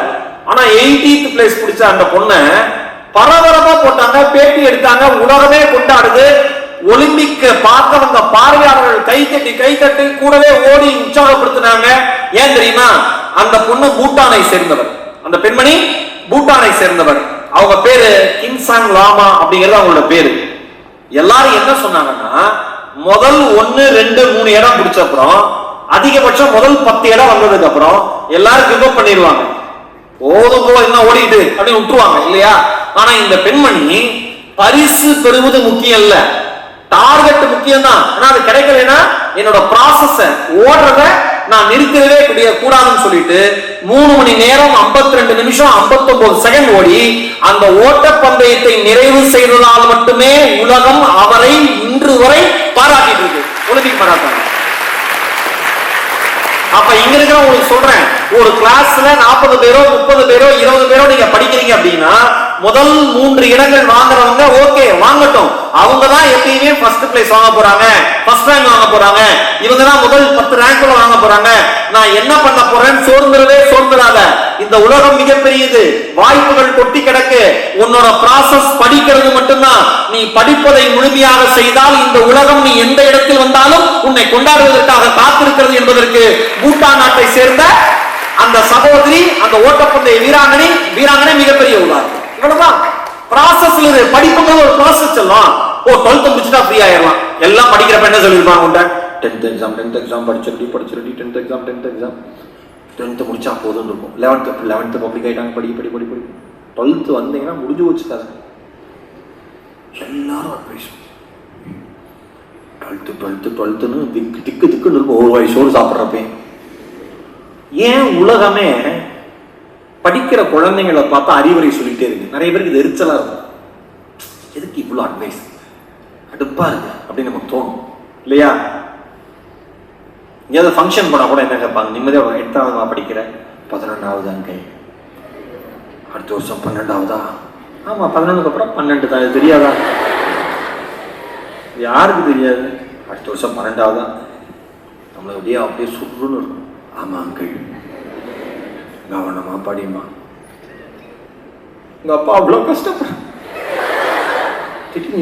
ஆனா 80th பிளேஸ் பிடிச்ச அந்த பொண்ணை பரபரப்பா போட்டாங்க, பேட்டி எடுத்தாங்க, உலகமே கொண்டாடுது. ஒலிம்பிக் பார்க்க வந்த பார்வையாளர்கள் கை தட்டி கூடவே ஓடி உற்சாகப்படுத்தினாங்க. ஏன் தெரியுமா? அந்த பொண்ணு பூட்டானை சேர்ந்தவர். அந்த பெண்மணி பூட்டானை சேர்ந்தவர். அவங்க பேரு கின்சாங் லாமா அப்படிங்கிறது அவங்களோட பேரு. எல்லாரும் என்ன சொன்னாங்கன்னா, முதல் 1, 2, 3 இடம் பிடிச்ச அப்புறம் அதிகபட்சம் முதல் 10 இடம் வந்ததுக்கு அப்புறம் எல்லாரும் கிவ் அப் பண்ணிடுவாங்க. போதும் என்ன ஓடிட்டு அப்படின்னு விட்டுருவாங்க இல்லையா? ஆனா இந்த பெண்மணி பரிசு பெறுவது முக்கியம் இல்ல, டார்கெட் முக்கியம் தான். ஆனா அது கிடைக்கலன்னா என்னோட ப்ராசஸ ஓடுறத நான் நிறுத்தவே கூடாதுன்னு சொல்லிட்டு 3 மணி நேரம் 52 நிமிஷம் 59 செகண்ட் ஓடி அந்த ஓட்ட பந்தயத்தை நிறைவு செய்ததால் மட்டுமே உலகம் அவரை இன்று வரை பாராட்டிட்டு இருக்கு. Olympic marathon. அப்ப இங்க இருக்கிற உங்களுக்கு சொல்றேன், ஒரு கிளாஸ்ல 40 பேரோ 30 பேரோ 20 பேரோ நீங்க படிக்கிறீங்க அப்படின்னா முதல் 3 இடங்கள் வாங்குறவங்க ஓகே வாங்கட்டும். அவங்க தான் எப்பயுமே ஃபர்ஸ்ட் பிளேஸ் வாங்க போறாங்க, ஃபர்ஸ்ட் ரேங்க் வாங்க போறாங்க. இவங்க தான் முதல் 10 ரேங்க்ல வாங்க போறாங்க. நான் என்ன பண்ண போறேன்னு சோர்ந்துடாத. இந்த உலகம் மிகப்பெரியது, வாய்ப்புகள் கொட்டி கிடக்கு. உன்னோட ப்ராசஸ் படிக்கிறது மட்டும்தான். நீ படிப்பதை முழுமையாக செய்தால் இந்த உலகம் நீ எந்த இடத்தில் வந்தாலும் உன்னை கொண்டாடுவதற்காக காத்திருக்கிறது என்பதற்கு பூட்டான் நாட்டை சேர்ந்த அந்த சகோதரி, அந்த ஓட்டப்பந்தய வீராங்கனை மிகப்பெரிய உதாரணம். இவ்வளவுதான் ப்ராசஸ்ல இருக்கு. படிப்புங்கிறது ஒரு ப்ராசஸ் எல்லாம். 12th முடிச்சுட்டா ஃப்ரீ ஆயிடலாம். எல்லாம் படிக்கிறப்ப என்ன சொல்லிருப்பாங்க, 10th exam படிச்சிருடி 10th exam 10th முடிச்சா போதும் இருக்கும். 11th பப்ளிக் ஆயிட்டாங்க, படி 12th வந்தீங்கன்னா முடிஞ்சு வச்சு கதை. எல்லாரும் அட்வைஸ் 12th திக்குன்னு இருக்கும். ஒரு வயசோடு சாப்பிட்றப்ப ஏன் உலகமே படிக்கிற குழந்தைங்களை பார்த்தா அறிவுரை சொல்லிட்டே இருக்கு. நிறைய பேருக்கு இது எரிச்சலா இருக்கும். எதுக்கு இவ்வளவு அட்வைஸ், அடுப்பா இருக்கு அப்படின்னு நமக்கு தோணும் இல்லையா? எங்கேயாவது ஃபங்க்ஷன் போனா கூட என்ன கேட்பாங்க, நிம்மதியாக 8வது படிக்கிற, 11வது அங்கே, அடுத்த வருஷம் 12வதா? ஆமா 11க்கு அப்புறம் 12 தான். இது தெரியாதா? யாருக்கு தெரியாது? அடுத்த வருஷம் 12வதா? நம்மளை அப்படியே சுருன்னு இருக்கும். ஆமா அங்கிள், கவனமா படிமா. உங்க அப்பா அவ்வளவு கஷ்டப்படுற,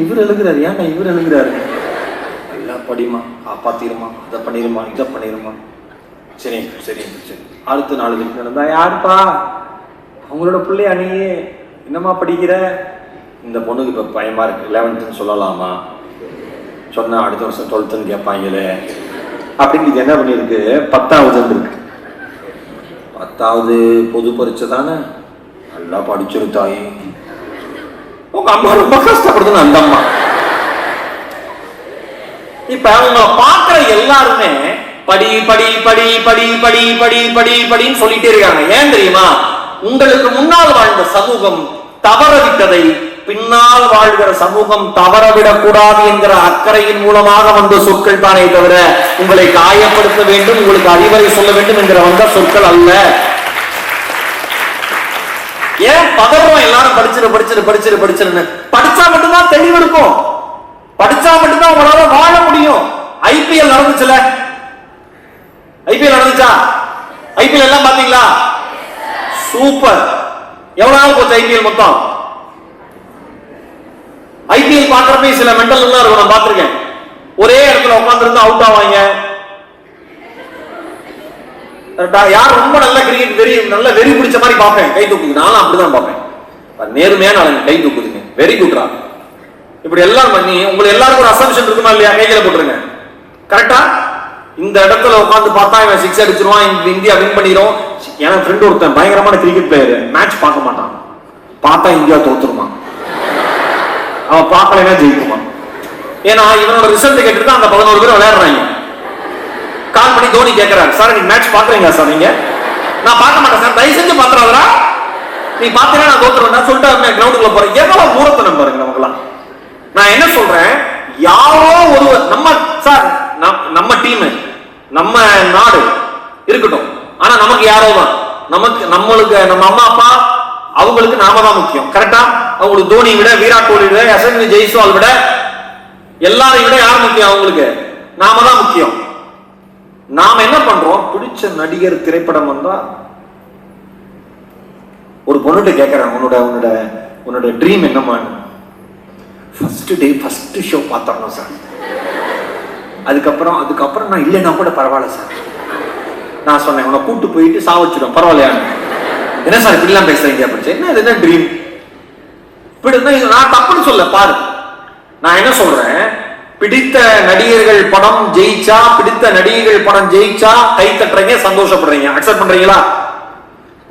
இவர் எழுதுறாரு, ஏன்னா இவர் எழுதுறாரு, எல்லாம் படிமா, காப்பாத்திருமா, அதை பண்ணிருமா, இதை பண்ணிருமா. சரி சரி சரி. அடுத்த 4 தினம் நடந்தா, யாருப்பா அவங்களோட பிள்ளையா நீ, என்னமா படிக்கிற? இந்த பொண்ணுக்கு இப்ப பயமா இருக்கு, 11th சொல்லலாமா, சொன்னா அடுத்த வருஷம் 12th கேட்பாங்களே அப்படின்னு இது என்ன பண்ணிருக்கு, 10வது இருக்கு. 10வது பொது பரீட்சை தானே, நல்லா படிச்சிருத்தாயே. உங்க அம்மா ரொம்ப கஷ்டப்படுதுன்னு அந்த அம்மா. இப்ப அவங்க பாக்குற எல்லாருமே படி படி படி படி படி படி படி படின்னு சொல்லிட்டே இருக்காங்க. ஏன் தெரியுமா? உங்களுக்கு முன்னால் வாழ்ந்த சமூகம் தவறவிட்டதை பின்னால் வாழ்கிற சமூகம் தவறவிடக் கூடாது என்கிற அக்கறையின் மூலமாக வந்த சொற்கள் தானே தவிர உங்களை காயப்படுத்த வேண்டும், உங்களுக்கு அறிவுரை சொல்ல வேண்டும் என்கிற வந்த சொற்கள் அல்ல. ஏன் பதறோம் எல்லாரும் படிச்சிருன்னு? படிச்சா மட்டும்தான் தெளிவு இருக்கும், படிச்சா மட்டும்தான் உங்களால வாழ முடியும். ஐபிஎல் நடந்துச்சுல, ஐபிஎல் நடந்துச்சா? ஐபிஎல் எல்லாம் பாத்தீங்களா? சூப்பர். எவ்வளவு நாள் போச்சு ஐபிஎல் மொத்தம்? ஐபிஎல் பாக்குறப்ப சில மென்டல் இருக்கும், நான் பாத்திருக்கேன். ஒரே இடத்துல உட்கார்ந்து இருந்தா அவுட் ஆவாங்க. யார் ரொம்ப நல்ல கிரிக்கெட் நல்ல வெறி பிடிச்ச மாதிரி பார்ப்பேன், கை தூக்குது. நானும் அப்படிதான் பார்ப்பேன். நேர்மையான கை தூக்குதுங்க, வெரி குட்ரா. இப்படி எல்லாம் பண்ணி உங்களுக்கு எல்லாருக்கும் ஒரு அசம்ஷன் இருக்குமா இல்லையா? கைகளை போட்டுருங்க. கரெக்டா? இந்த இடத்துல உட்காந்து பார்த்தா இவன் 6 அடிச்சிருவான், இந்தியா வின் பண்ணிரும். என் ஃப்ரெண்ட் ஒருத்தன் பயங்கரமான கிரிக்கெட் பிளேயர், மேட்ச் பார்க்க மாட்டான், பார்த்தா இந்தியா தோத்துருமா, அவன் பார்க்கலைன்னா ஜெயிக்குமா. ஏன்னா இவனோட ரிசல்ட் கேட்டுட்டு அந்த 11 பேர் விளையாடுறாங்க. கால் பண்ணி தோனி கேட்கிறாரு, சார் நீங்க மேட்ச் பாக்குறீங்களா சார்? நீங்க, நான் பார்க்க மாட்டேன் சார், தயவு செஞ்சு பாத்துறாதா, நீ பாத்தீங்கன்னா நான் தோத்துருவேன் சொல்லிட்டு கிரவுண்டுக்குள்ள போறேன். எவ்வளவு மூரத்தனம் பாருங்க நமக்குலாம். நான் என்ன சொல்றேன், யாரோ ஒருவர் நம்ம சார் நம்ம டீம் நம்ம நாடு இருக்கட்டும், ஆனா நமக்கு யாரோ தான், நம்மளுக்கு நம்ம அம்மா அப்பா அவங்களுக்கு நாம தான் முக்கியம். கரெக்டா? அவங்களுக்கு தோனி விட, விராட் கோலி விட, யசஸ்வி ஜெய்ஸ்வால் விட, எல்லாரையும் விட யார் முக்கியம்? அவங்களுக்கு நாம தான் முக்கியம். நாம என்ன பண்றோம்? பிடிச்ச நடிகர் திரைப்படம் வந்தா ஒரு பொண்ணுகிட்ட கேட்கிறேன், உன்னோட ட்ரீம் என்னமான்னு. ஃபர்ஸ்ட் டே ஃபர்ஸ்ட் ஷோ பார்த்தோம் சார், அதுக்கப்புறம் நான் இல்லைன்னா கூட பரவாயில்ல சார். நான் சொன்னேன், உன்னை கூட்டு போயிட்டு சாவச்சிடும் பரவாயில்லையா? என்ன சார் இப்படிலாம் பேசுறீங்க அப்படின்னு. என்ன இது என்ன ட்ரீம்? இப்படி நான் தப்புன்னு சொல்ல பாரு. நான் என்ன சொல்றேன், பிடித்த நடிகர்கள் படம் ஜெயிச்சா, கை தட்டுறீங்க, சந்தோஷப்படுறீங்க, அக்செப்ட் பண்றீங்களா?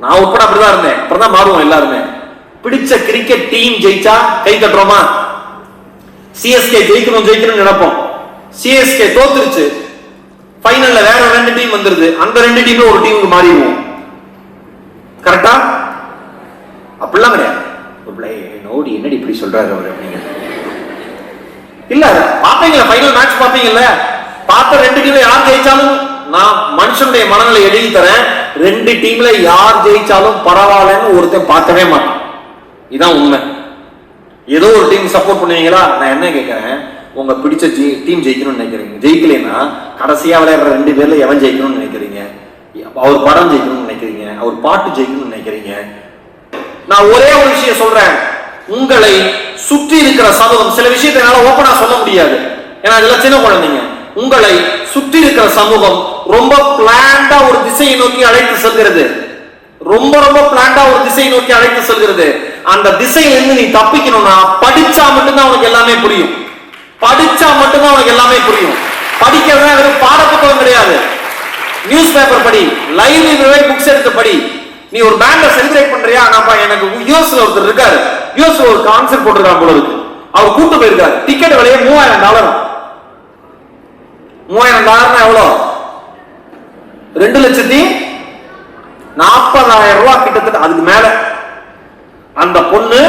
நான் உட்பட அப்படிதான் இருந்தேன். அப்புறம் மாறுவோம் எல்லாருமே. பிடிச்ச கிரிக்கெட் டீம் ஜெயிச்சா கை தட்டுறோமா? சிஎஸ்கே ஜெயிக்கணும் நினைப்போம். சிஎஸ்கே தோத்துருச்சு, ஃபைனல்ல வேற 2 டீம் வந்துருது, அந்த 2 டீம்ல ஒரு டீமுக்கு மாறிடுவோம். கரெக்டா? அப்படிலாம் கிடையாது. நோடி என்னடி இப்படி சொல்றாரு அவர் அப்படிங்க இல்ல. பாப்பீங்களா ஃபைனல் மேட்ச்? பாப்பீங்கல்ல, பார்த்த 2 டீம்ல யார் ஜெயிச்சாலும் நான் மனுஷனுடைய மனநிலை எழுதி தரேன். 2 டீம்ல யார் ஜெயிச்சாலும் பரவாயில்லன்னு ஒருத்தன் பார்க்கவே மாட்டான். இதான் உண்மை. ஏதோ ஒரு டீம் சப்போர்ட் பண்ணுவீங்களா? நான் என்ன கேட்கிறேன், உங்க பிடிச்ச டீம் ஜெயிக்கணும்னு நினைக்கிறீங்க, ஜெயிக்கலைன்னா கடைசியா விளையாடுற 2 பேர்ல எவன் ஜெயிக்கணும்னு நினைக்கிறீங்க? அவர் படம் ஜெயிக்கணும்னு நினைக்கிறீங்க, அவர் பாட்டு ஜெயிக்கணும்னு நினைக்கிறீங்க? நான் ஒரே ஒரு விஷயம் சொல்றேன், உங்களை சுற்றி இருக்கிற சமூகம், சில விஷயத்தை என்னால ஓப்பனா சொல்ல முடியாது, ஏன்னா இதெல்லாம் சின்ன குழந்தைங்க. உங்களை சுற்றி இருக்கிற சமூகம் ரொம்ப பிளான்டா ஒரு திசையை நோக்கி அழைத்து செல்கிறது, அந்த திசையிலிருந்து நீ தப்பிக்கணும்னா படிச்சா மட்டும்தான் உனக்கு எல்லாமே புரியும். படிக்கிறதா வெறும் பாடப்புத்தகம் கிடையாது. நியூஸ் பேப்பர் படி, லைப்ரரி புக்ஸ் எடுத்து படி. நீ ஒரு பேண்ட செலிப்ரேட் பண்றியா? எனக்கு யூஎஸ்ல ஒருத்தர் இருக்காரு, யூஎஸ்ல ஒரு கான்சர்ட் போட்டிருக்காங்க போல இருக்கு, அவர் கூட்டு போயிருக்காரு. டிக்கெட் விலையே $3000. $3000 எவ்வளோ? 2,00,000 40,000 ரூபாய் கிட்டத்தட்ட, அதுக்கு மேல. அந்த பொண்ணு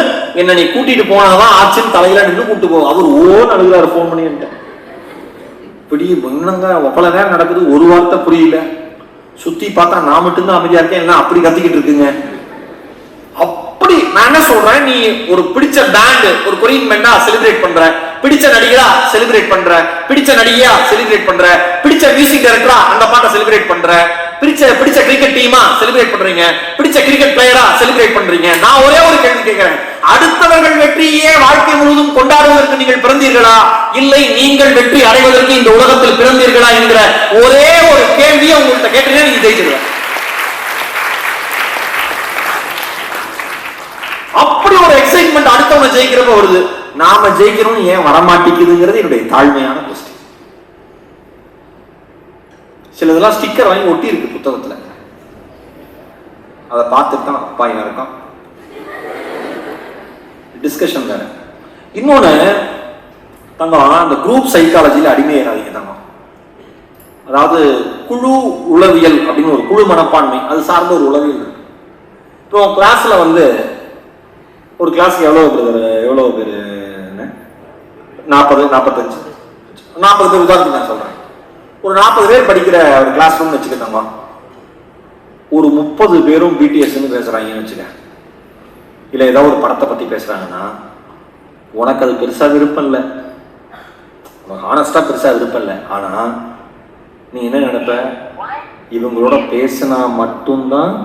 என்ன நீ கூட்டிட்டு போனாதான் ஆச்சுன்னு தலையில நின்று கூட்டு போவோம். அவர் அழுகிறாரு போன் பண்ணி. இப்படி என்னங்க ஒப்பல நேரம் நடக்குது, ஒரு வார்த்தை புரியல. சுத்தி பார்த்தா நான் மட்டும்தான் அமைதியா இருக்கேன், எல்லாம் அப்படி கத்திக்கிட்டு இருக்குங்க. அப்படி நான் என்ன சொல்றேன், நீ ஒரு பிடிச்ச பேண்ட், ஒரு கொரியன் பேண்டா செலிப்ரேட் பண்ற, பிடிச்ச நடிகரா செலிப்ரேட் பண்ற, பிடிச்ச நடிகையா செலிப்ரேட் பண்ற, பிடிச்ச மியூசிக் டைரக்டரா அந்த பாட்டை செலிப்ரேட் பண்ற, பிடிச்ச கிரிக்கெட் டீமா செலிப்ரேட் பண்றீங்க, பிடிச்ச கிரிக்கெட் பிளேயரா செலிப்ரேட் பண்றீங்க. நான் ஒரே ஒரு கேள்வி கேட்கிறேன், அடுத்தவர்கள் வெற்றியே வாழ்க்கை முழுவதும் கொண்டாடுவதற்கு நீங்கள் பிறந்தீர்களா, இல்லை நீங்கள் வெற்றி அடைவதற்கு இந்த உலகத்தில் பிறந்தீர்களா என்கிற ஒரே ஒரு கேள்வியை உங்கள்கிட்ட கேட்டீங்கன்னா நீங்க ஜெயிச்சிருவீங்க. அப்படி ஒரு எக்ஸைட்மெண்ட் அடுத்தவங்க ஜெயிக்கிறப்ப வருது. நாம ஜெயிக்கிறோம் ஏன் வரமாட்டேங்குதுங்கிறது என்னுடைய தாழ்மையான கொஸ்டின். சிலதெல்லாம் ஸ்டிக்கர் வாங்கி ஒட்டி இருக்கு புத்தகத்துல, அதை பார்த்துட்டு தான் அப்பா இருக்கும் டிஸ்கஷன் வேற. இன்னொன்னு தங்கம், அந்த குரூப் சைக்காலஜியில அடிமையாதீங்க தங்கம். அதாவது குழு உளவியல் அப்படின்னு ஒரு குழு மனப்பான்மை, அது சார்ந்த ஒரு உளவியல் இருக்கு. இப்போ கிளாஸ்ல ஒரு கிளாஸ்க்கு எவ்வளவு பேர் 40 45 40 பேர் உதாரணத்துக்கு நான் சொல்றேன். ஒரு 40 பேர் படிக்கிற ஒரு கிளாஸ் ரூம்னு வச்சுக்கிட்டாங்க. ஒரு 30 பேரும் பிடிஎஸ்ன்னு பேசுறாங்கன்னு வச்சுக்க, இல்ல ஏதாவது ஒரு படத்தை பத்தி பேசுறாங்கன்னா உனக்கு அது பெருசா விருப்பம் இல்லை, உனக்கு ஆனஸ்டா பெருசா விருப்பம் இல்லை. ஆனா நீ என்ன நினைப்ப, இவங்களோட பேசினா மட்டும்தான்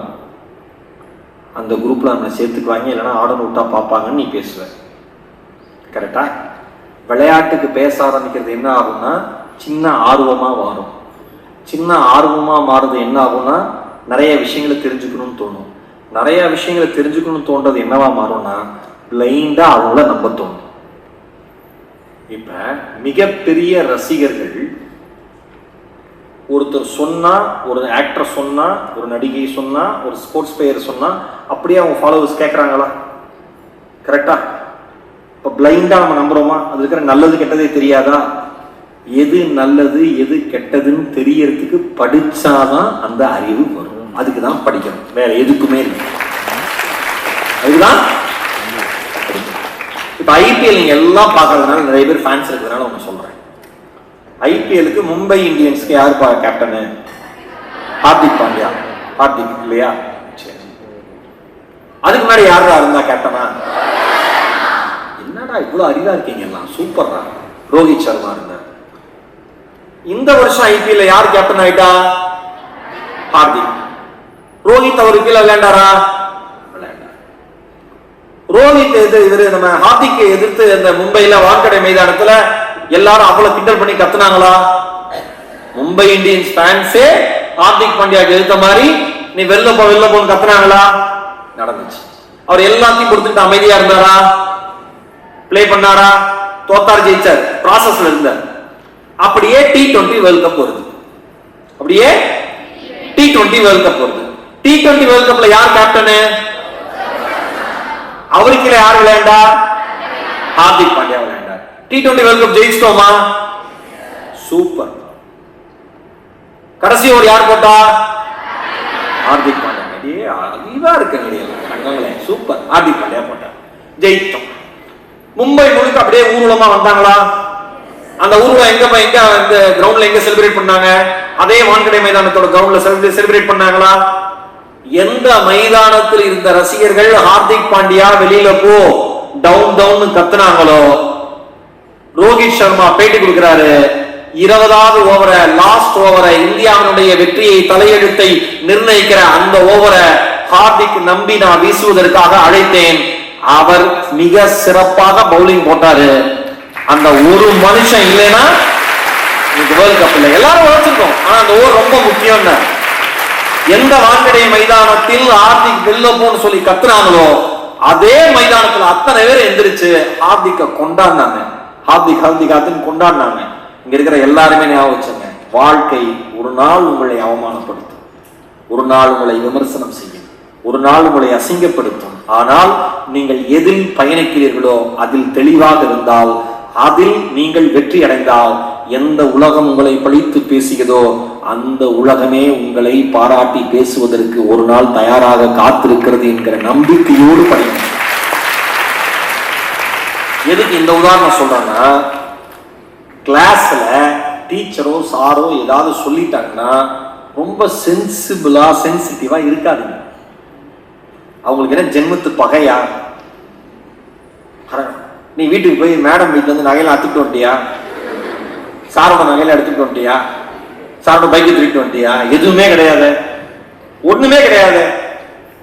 அந்த குரூப்ல நம்ம சேர்த்துக்குவாங்க, இல்லைன்னா ஆர்டர் விட்டா பார்ப்பாங்கன்னு நீ பேசுவ. கரெக்டா? விளையாட்டுக்கு பேச ஆரம்பிக்கிறது என்ன ஆகும்னா சின்ன ஆர்வமா மாறும். சின்ன ஆர்வமா மாறுறது என்ன ஆகும்னா நிறைய விஷயங்களை தெரிஞ்சுக்கணும்னு தோணும். நிறைய விஷயங்களை தெரிஞ்சுக்கணும்னு தோன்றது என்னவா மாறும்னா பிளைண்டா அவங்கள நம்ப தோணும். இப்ப மிகப்பெரிய ரசிகர்கள் ஒருத்தர் சொன்னா, ஒரு ஆக்டர் சொன்னா, ஒரு நடிகை சொன்னா, ஒரு ஸ்போர்ட்ஸ் பிளேயர் சொன்னா அப்படியே அவங்க ஃபாலோவர்ஸ் கேட்கறாங்களா? கரெக்டா? இப்ப பிளைண்டா நம்ம நம்புறோமா? அது இருக்கிற நல்லது கெட்டதே தெரியாதா? எது நல்லது எது கெட்டதுன்னு தெரியறதுக்கு படிச்சாதான் அந்த அறிவு வரும். அதுக்குதான் படிக்கணும், வேற எதுக்குமே இல்லை. அதுக்குதான். இப்ப ஐபிஎல் நீங்க எல்லாம் பாக்குறதுனால நிறைய பேர் ஃபேன்ஸ் இருக்கிறதுனால ஒண்ணு சொல்றேன். ஐபிஎலுக்கு மும்பை இந்தியன்ஸ்க்கு யாரு கேப்டனு? ஹார்திக் பாண்டியா. ஹார்திக் இல்லையா? அதுக்கு முன்னாடி யாரா இருந்தா கேப்டனா? என்னடா இவ்வளவு அறிவா இருக்கீங்க எல்லாம், சூப்பர்ரா. ரோஹித் சர்மா இருந்தார். இந்த வருஷம் ஐபிஎல்ல யார் கேப்டன் ஆயிட்டா? ஹார்திக். ரோஹித் அவருக்கு கீழே விளையாண்டாரா? விளையாண்டார். ரோஹித் இவரு நம்ம ஹார்திக் எதிர்த்து அந்த மும்பைல வான்கடை மைதானத்துல எல்லாரும் அவ்வளவு கிண்டல் பண்ணி கத்துனாங்களா? மும்பை இந்தியன்ஸ் ஃபேன்ஸே ஹார்திக் பாண்டியாக்கு எதிர்த்த மாதிரி நீ வெளில போன்னு கத்துனாங்களா? நடந்துச்சு. அவர் எல்லாத்தையும் கொடுத்துட்டு அமைதியா இருந்தாரா? பிளே பண்ணாரா? தோத்தார் ஜெயிச்சார், ப்ராசஸ்ல இருந்தார். அப்படியே T20 வேர்ல்ட் கப் வருது. அப்படியே T20 வேர்ல்ட் கப் வருது. T20 வேர்ல்ட் கப்ல யார் கேப்டனு? அவருக்கு யார் விளையாண்டா? ஹார்திக் பாண்டியா விளையாண்டார். T20 வேர்ல்ட் கப் ஜெயிச்சிட்டோமா? சூப்பர். கடைசி ஓவர் யார் போட்டா? ஹார்திக் பாண்டியா. அறிவா இருக்க சூப்பர். ஹார்திக் பாண்டியா போட்டார், ஜெயிச்சோம். மும்பை முழுக்க அப்படியே ஊர்வலமா வந்தாங்களா? அந்த ஊர்வலம் எங்க இந்த கிரவுண்ட்ல எங்க செலிப்ரேட் பண்ணாங்க? அதே வான்கடை மைதானத்தோட கிரவுண்ட்ல செலிப்ரேட் பண்ணாங்களா? எந்த மைதானத்தில் இருந்த ரசிகர்கள் ஹார்திக் பாண்டியா வெளியில போ டவுன் டவுன் கத்துனாங்களோ, ரோஹித் சர்மா பேட்டி கொடுக்கிறாரு, 20வது ஓவரை, லாஸ்ட் ஓவரை, இந்தியாவினுடைய வெற்றியை தலையெழுத்தை நிர்ணயிக்கிற அந்த ஓவரை ஹார்திக் நம்பி நான் வீசுவதற்காக அழைத்தேன். அவர் மிக சிறப்பாக பவுலிங் போட்டாரு. அந்த ஒரு மனுஷன் இல்லைன்னா வேர்ல்ட் கப் இல்லை. எல்லாரும் உழைச்சிருக்கோம், ஆனா அந்த ஓவர் ரொம்ப முக்கியம். எந்த வான்கடை மைதானத்தில் ஹார்திக் வெல்லப்போன்னு சொல்லி கத்துனாங்களோ அதே மைதானத்துல அத்தனை பேர் எந்திரிச்சு ஹார்திக்க கொண்டாடினாங்க. ஹார்திக் ஹார்திக் கொண்டாடினாங்க. இங்க இருக்கிற எல்லாருமே ஞாபகம் வச்சுங்க, வாழ்க்கை ஒரு நாள் உங்களை அவமானப்படுத்தும், ஒரு நாள் உங்களை விமர்சனம் செய்யும், ஒரு நாள் உங்களை அசிங்கப்படுத்தும். ஆனால் நீங்கள் எதில் பயணிக்கிறீர்களோ அதில் தெளிவாக இருந்தால், அதில் நீங்கள் வெற்றி அடைந்தால் எந்த உலகம் உங்களை பழித்து பேசியதோ அந்த உலகமே உங்களை பாராட்டி பேசுவதற்கு ஒரு நாள் தயாராக காத்திருக்கிறது என்கிற நம்பிக்கையோடு படிங்க. எதுக்கு இந்த உதாரணம் சொல்றேன்னா, கிளாஸ்ல டீச்சரோ சாரோ ஏதாவது சொல்லிட்டாங்கன்னா ரொம்ப சென்சிட்டிவா இருக்காதுங்க. அவங்களுக்கு என்ன ஜென்மத்து பகையா? நீ வீட்டுக்கு போய் மேடம் வீட்டுல இருந்து நகையில அத்துட்டு வந்துட்டியா, சாரோட நகையில எடுத்துட்டு வந்துட்டியா, சாரோட பைக்கை தூக்கிட்டு வந்துட்டியா? எதுவுமே கிடையாது, ஒண்ணுமே கிடையாது.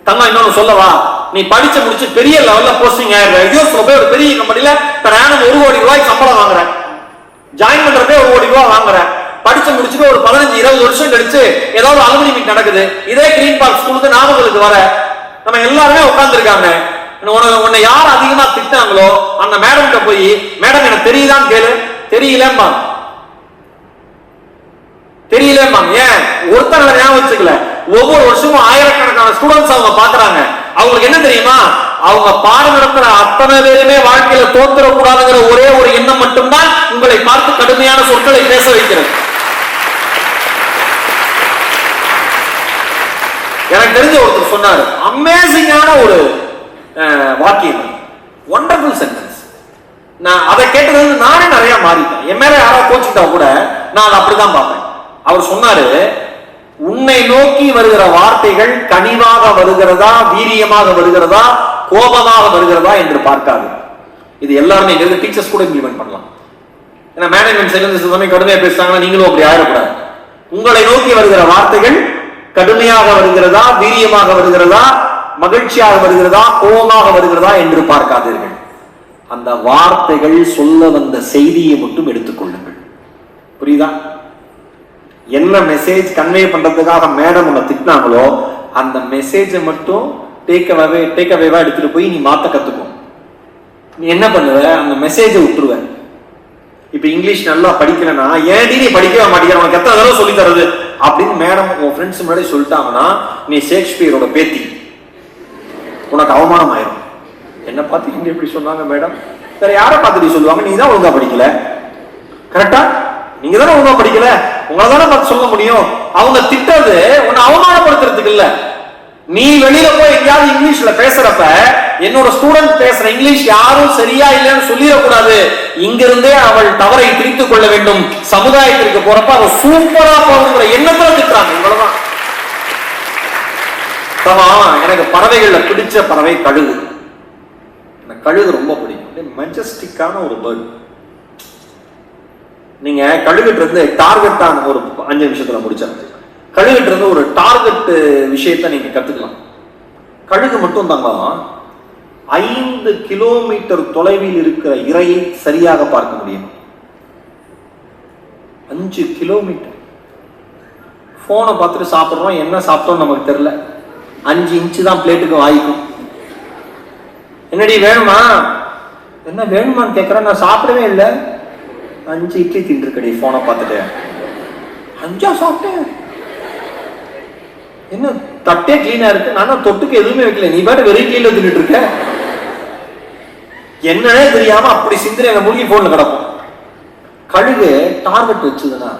தங்க இன்னொன்னு சொல்லவா, நீ படிச்சு முடிச்சு பெரிய லெவல்ல போஸ்டிங் ஆயிடுற, யூஎஸ்ல போய் ஒரு பெரிய கம்பெனில தரான 1 கோடி ரூபாய் சம்பளம் வாங்குற, ஜாயின் பண்றதே 1 கோடி ரூபாய் வாங்குற, படிச்சு முடிச்சுட்டு ஒரு 15-20 வருஷம் கழிச்சு ஏதாவது அலுமினி மீட் நடக்குது, இதே கிரீன் பார்க் ஸ்கூலுக்கு நாமக்கலுக்கு வர, நம்ம எல்லாருமே உட்கார்ந்துருக்காங்க. உன்னை யார் அதிகமா திட்டாங்களோ அந்த மேடம் கிட்ட போய், மேடம் எனக்கு தெரியுதான்னு கேளு, தெரியலம்மா தெரியலம்மா. ஏன் ஒருத்தங்களை ஞாபகம் வச்சுக்கல, ஒவ்வொரு வருஷமும் ஆயிரக்கணக்கான ஸ்டூடெண்ட்ஸ் அவங்க பாக்குறாங்க. அவங்களுக்கு என்ன தெரியுமா, அவங்க பாடம் நடத்துற அத்தனை பேருமே வாழ்க்கையில தோத்துறக்கூடாதுங்கிற ஒரே ஒரு எண்ணம் மட்டும்தான் உங்களை பார்த்து கடுமையான சொற்களை பேச வைக்கிறது. எனக்கு தெரிஞ்ச ஒருத்தர் சொன்னாரு, அமேசிங்கான ஒரு வாக்கியம், வண்டர்ஃபுல் சென்டென்ஸ். நான் அதை கேட்டது நானே நிறைய மாறிட்டேன். என் மேல யாராவது கோச்சுட்டா கூட நான் அதை அப்படிதான் பார்ப்பேன். அவர் சொன்னாரு, உன்னை நோக்கி வருகிற வார்த்தைகள் கனிவாக வருகிறதா, வீரியமாக வருகிறதா, கோபமாக வருகிறதா என்று பார்க்காது. இது எல்லாருமே எங்க டீச்சர்ஸ் கூட இம்ப்ளிமெண்ட் பண்ணலாம். ஏன்னா மேனேஜ்மெண்ட் சைலன்ஸ் கடுமையா பேசுறாங்கன்னா நீங்களும் அப்படி ஆயிடக்கூடாது. உங்களை நோக்கி வருகிற வார்த்தைகள் கடுமையாக வருகிறதா, வீரியமாக வருகிறதா, மகிழ்ச்சியாக வருகிறதா, கோபமாக வருகிறதா என்று பார்க்காதீர்கள். அந்த வார்த்தைகள் சொல்ல வந்த செய்தியை மட்டும் எடுத்துக்கொள்ளுங்கள். புரியுதா? என்ன மெசேஜ் கன்வே பண்றதுக்காக மேடம் உன்னை திட்டினாங்களோ அந்த மெசேஜை மட்டும் டேக் அவேவா எடுத்துட்டு போய் நீ மாத்த கத்துக்கும். நீ என்ன பண்ணுவ, அந்த மெசேஜை விட்டுருவ. இப்ப இங்கிலீஷ் நல்லா படிக்கலன்னா, ஏன்டி நீ படிக்கவே மாட்டேங்கிற, உனக்கு எத்தனை தடவை சொல்லி தருது அப்படின்னு மேடம் உன் ஃப்ரெண்ட்ஸ் முன்னாடி சொல்லிட்டாங்கன்னா நீ ஷேக்ஸ்பியரோட பேத்தி, உனக்கு அவமானம் ஆயிரும். என்ன பார்த்து இங்க எப்படி சொன்னாங்க மேடம், வேற யாரை பார்த்துட்டு சொல்லுவாங்க, நீ தான் ஒழுங்கா படிக்கல. கரெக்டா? நீங்க தானே ஒழுங்கா படிக்கல, உங்களை தானே பார்த்து சொல்ல முடியும். அவங்க திட்டது உன்னை அவமானப்படுத்துறதுக்கு இல்ல. நீ வெளியில போய் எங்கேயாவது இங்கிலீஷ்ல பேசுறப்ப என்னோட ஸ்டூடெண்ட் பேசுற இங்கிலீஷ் யாரும் சரியா இல்லைன்னு சொல்லிடக்கூடாது. இங்கிருந்தே அவள் தவறை திரித்துக் கொள்ள வேண்டும். சமுதாயத்திற்கு போறப்ப அவ சூப்பரா போகிற எண்ணத்துல திட்டுறாங்க. இவ்வளவுதான். எனக்கு பறவைகள்ல பிடிச்ச பறவை கழுகு. எனக்கு கழுகு ரொம்ப பிடிக்கும். மெஜஸ்டிக்கான ஒரு பேர்டு. நீங்க கழுகுட்டு இருந்து டார்கெட்டான ஒரு 5 நிமிஷத்துல முடிச்சாங்க. கழுகுட்டு இருந்து ஒரு டார்கெட் விஷயத்தை நீங்க கத்துக்கலாம். கழுகு மட்டும் தாங்க 5 கிலோமீட்டர் தொலைவில் இருக்கிற இரையை சரியாக பார்க்க முடியும். 5 கிலோமீட்டர். போனை பார்த்துட்டு சாப்பிடுறோம், என்ன சாப்பிட்டோம் நமக்கு தெரியல. 5 இன்ச்சு தான் பிளேட்டுக்கு வாய்க்கும். என்னடி வேணுமா, என்ன வேணுமான்னு கேட்கறேன். நான் சாப்பிடவே இல்லை, 5 இட்லி தின்றுக்கடி போனை பார்த்துட்டு. 5 சாப்பிட்டேன். என்ன தட்டே கிளீனா இருக்கு, நானும் தொட்டுக்கு எதுவுமே வைக்கல, நீ பாட்டு வெறும் கிளீன்ல தின்னுட்டு இருக்க. என்னன்னே தெரியாம அப்படி சிந்தனை எங்க மூழ்கி போன்ல கிடக்கும். கழுகு டார்கெட் வச்சதுன்னா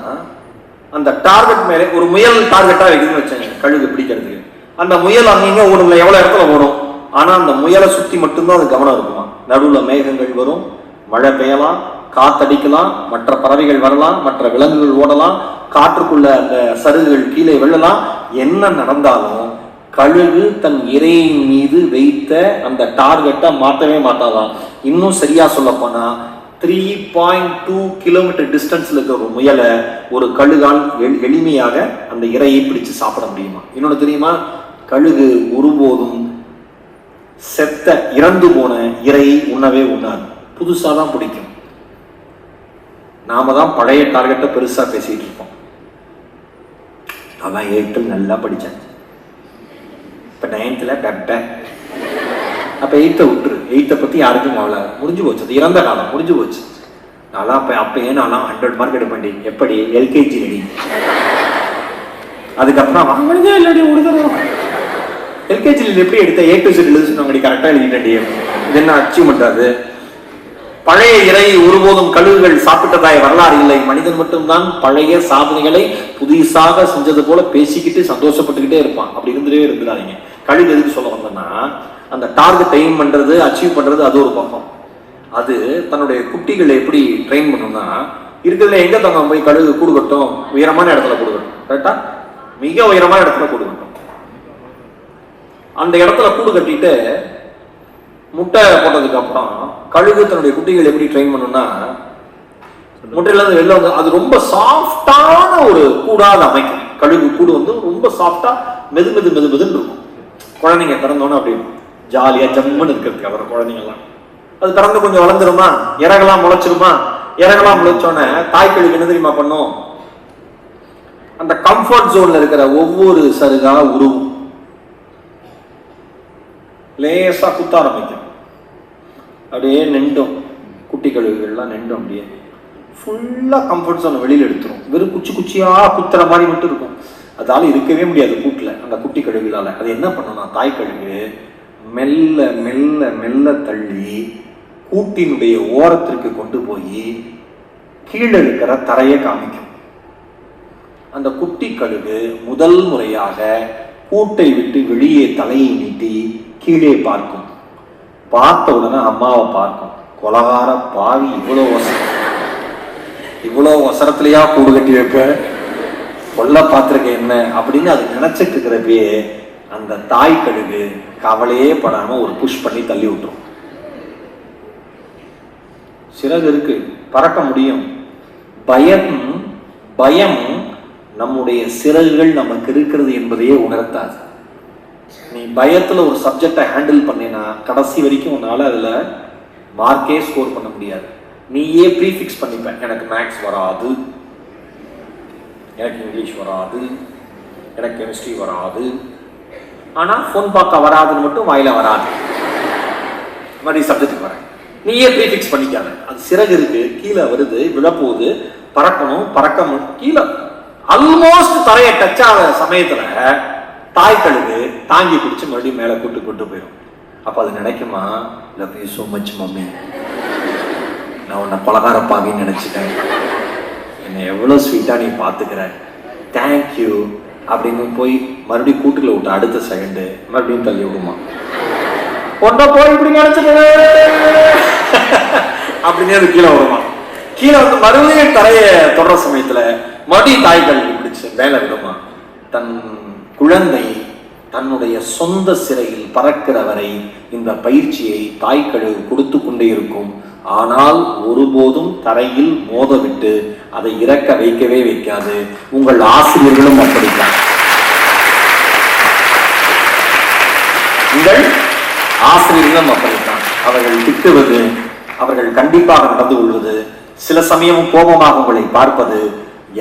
அந்த டார்கெட் மேலே ஒரு முயல் டார்கெட்டா வைக்கணும்னு வச்சாங்க கழுகு பிடிக்கிறதுக்கு. அந்த முயல் அங்கங்க ஓடும்ல, எவ்வளவு இடத்துல ஓடும். ஆனா அந்த முயலை சுத்தி மட்டும்தான் அது கவனம் இருக்குமா. நடுவுல மேகங்கள் வரும், மழை பெய்யலாம், காத்தடிக்கலாம், மற்ற பறவைகள் வரலாம், மற்ற விலங்குகள் ஓடலாம், காற்றுக்குள்ள அந்த சருகுகள் கீழே விழலாம். என்ன நடந்தாலும் கழுகு தன் இரையின் மீது வைத்த அந்த டார்கெட்டை மாற்றவே மாட்டாதான். இன்னும் சரியா சொல்ல போனா 3.2 கிலோமீட்டர் டிஸ்டன்ஸ்ல இருக்கிற ஒரு முயலை ஒரு கழுகால் எளிமையாக அந்த இரையை பிடிச்சு சாப்பிட முடியுமா? இன்னொன்னு தெரியுமா, கழுகு ஒருபோதும் செத்த இறந்து போன இரையை உண்ணவே உண்ணாது, புதுசா தான் பிடிக்கும். நாம தான் பழைய டார்கெட்டை பெருசா பேசிட்டு இருப்போம். அதான் 8th நல்லா படிச்சேன், இப்ப 9th பெப்பேன். அப்ப 8th விட்டுரு, 8th பத்தி யாருக்கும் அவ்வளோ முடிஞ்சு போச்சு, அது இறந்த காலம் முடிஞ்சு போச்சு. நான்லாம் அப்பயே நான்லாம் 100 மார்க் எடுப்பேன்டி. எப்படி? LKG ready. அதுக்கப்புறம் வாங்கினதே இல்லடி உடுதணும். எல்கேஜியில் எப்படி எடுத்த A to Z எழுத சொன்னாங்கடி, கரெக்டாக எழுதிட்டேன்டி. இது என்ன அச்சீவ்மெண்ட் அது? பழைய இறை ஒருபோதும் கழுகுகள் சாப்பிட்டதாய் வரலாறு இல்லை. மனிதன் மட்டும்தான் பழைய சாதனைகளை புதுசாக செஞ்சது போல பேசிக்கிட்டு சந்தோஷப்பட்டுக்கிட்டே இருப்பான். அப்படி இருந்துட்டே இருந்துடாதீங்க. கழுகு எதுக்கு சொல்ல வந்தோம்னா, அந்த டார்கெட் டைம் பண்றது, அச்சீவ் பண்றது அது ஒரு பக்கம். அது தன்னுடைய குட்டிகளை எப்படி ட்ரெயின் பண்ணணும்னா, இருக்கிறதுல எங்க தங்க போய் கழுகு கூடு கட்டும், உயரமான இடத்துல கூடு கட்டும். கரெக்டா? மிக உயரமான இடத்துல கூடு கட்டும். அந்த இடத்துல கூடு கட்டிட்டு முட்டை போட்டதுக்கு அப்புறம் கழுகு தன்னுடைய குட்டிகள் எப்படி ட்ரெயின் பண்ணும்னா, முட்டையில இருந்து வெளில வந்து அது ரொம்ப சாஃப்டான ஒரு கூடா அதை அமைக்கும். கழுகு கூடு வந்து ரொம்ப சாஃப்டா மெது மெது மெது மெதுன்னு இருக்கும். குழந்தைங்க திறந்தோன்னு அப்படி ஜாலியா ஜம்முன்னு இருக்கிறதுக்கு அப்புறம் குழந்தைங்கலாம் அது திறந்து கொஞ்சம் வளர்ந்துருமா, இறகெல்லாம் முளைச்சிருமா. இறகெல்லாம் முளைச்சோன்னே தாய் கழுகு என்ன தெரியுமா பண்ணும், அந்த கம்ஃபர்ட் ஜோன்ல இருக்கிற ஒவ்வொரு சருகா உருவும் லேசா குத்த ஆரம்பிக்கும். அப்படியே நின்றும், குட்டி கழுகுகள்லாம் நின்றும் அப்படியே ஃபுல்லா கம்ஃபர்ட் ஜோன் வெளியில எடுத்துரும். வெறும் குச்சி குச்சியா குத்துற மாதிரி மட்டும் இருக்கும். அதால இருக்கவே முடியாது கூட்டுல அந்த குட்டி கழுகுகளால. அது என்ன பண்ணும்னா, தாய் கழுகு மெல்ல மெல்ல மெல்ல தள்ளி கூட்டினுடைய ஓரத்திற்கு கொண்டு போய் கீழே இருக்கிற தரையை காமிக்கும். அந்த குட்டி கழுகு முதல் முறையாக கூட்டை விட்டு வெளியே தலையை நீட்டி கீழே பார்க்கும். பார்த்த உடனே அம்மாவை பார்க்கும். கொலகார பாவி, இவ்வளோ வசரத்திலேயா கூடு கட்டி வைப்ப, கொல்ல பார்த்திருக்க என்ன அப்படின்னு அது நினைச்சிட்டு இருக்கிறப்பே அந்த தாய் கழுகு கவலையே படாம ஒரு புஷ் பண்ணி தள்ளி விட்டுரும். சிறகு இருக்கு, பறக்க முடியும். பயம் நம்முடைய சிறகுகள் நமக்கு இருக்கிறது என்பதையே உணர்த்தாது. நீ பயத்துல ஒரு சப்ஜெக்டை ஹேண்டில் பண்ணினா கடைசி வரைக்கும் உன்னால அதுல மார்க்கே ஸ்கோர் பண்ண முடியாது. நீயே ப்ரீஃபிக்ஸ் பண்ணிப்ப, எனக்கு மேக்ஸ் வராது, எனக்கு இங்கிலீஷ் வராது, எனக்கு கெமிஸ்ட்ரி வராது, ஆனா ஃபோன் பார்க்க வராதுன்னு மட்டும் வாயில வராது மாதிரி சப்ஜெக்ட் வரேன். நீயே ப்ரீஃபிக்ஸ் பண்ணிக்காத. அது சிறகு இருக்கு, கீழே வருது, விழப்போகுது, பறக்கணும், பறக்க கீழே ஆல்மோஸ்ட் தரையை டச் ஆகிற சமயத்துல தாய் கழுகு தாங்கி பிடிச்சு மறுபடியும் மேல கூட்டு போயிடும். அப்ப அது நினைக்குமா, love you so much mummy, நான் உன்னை பலகாரப்பாகின்னு நினைச்சிட்டேன், என்னை எவ்வளவு ஸ்வீட்டா நீ பாத்துக்கிற, தேங்க்யூ அப்படின்னு போய் மறுபடியும் கூட்டுல விட்டு அடுத்த செகண்ட் மறுபடியும் தள்ளி விடுமா. ஒன்றை போய் இப்படி நினைச்சிட்டு அப்படின்னு அது கீழே வருமா. கீழே வந்து மறுபடியும் தரைய தொடர சமயத்துல மறுபடியும் தாய் கழுகு பிடிச்சு மேல விடுமா. தன் குழந்தை தன்னுடைய சொந்த சிறையில் பறக்கிற வரை இந்த பயிற்சியை தாய் கழுகு கொடுத்து கொண்டே இருக்கும். ஆனால் ஒருபோதும் தரையில் மோத விட்டு அதை இறக்க வைக்கவே வைக்காது. உங்கள் ஆசிரியர்களும் அப்படித்தான். உங்கள் ஆசிரியர்களும் அப்படித்தான். அவர்கள் திட்டுவது, அவர்கள் கண்டிப்பாக நடந்து கொள்வது, சில சமயம் கோபமாக உங்களை பார்ப்பது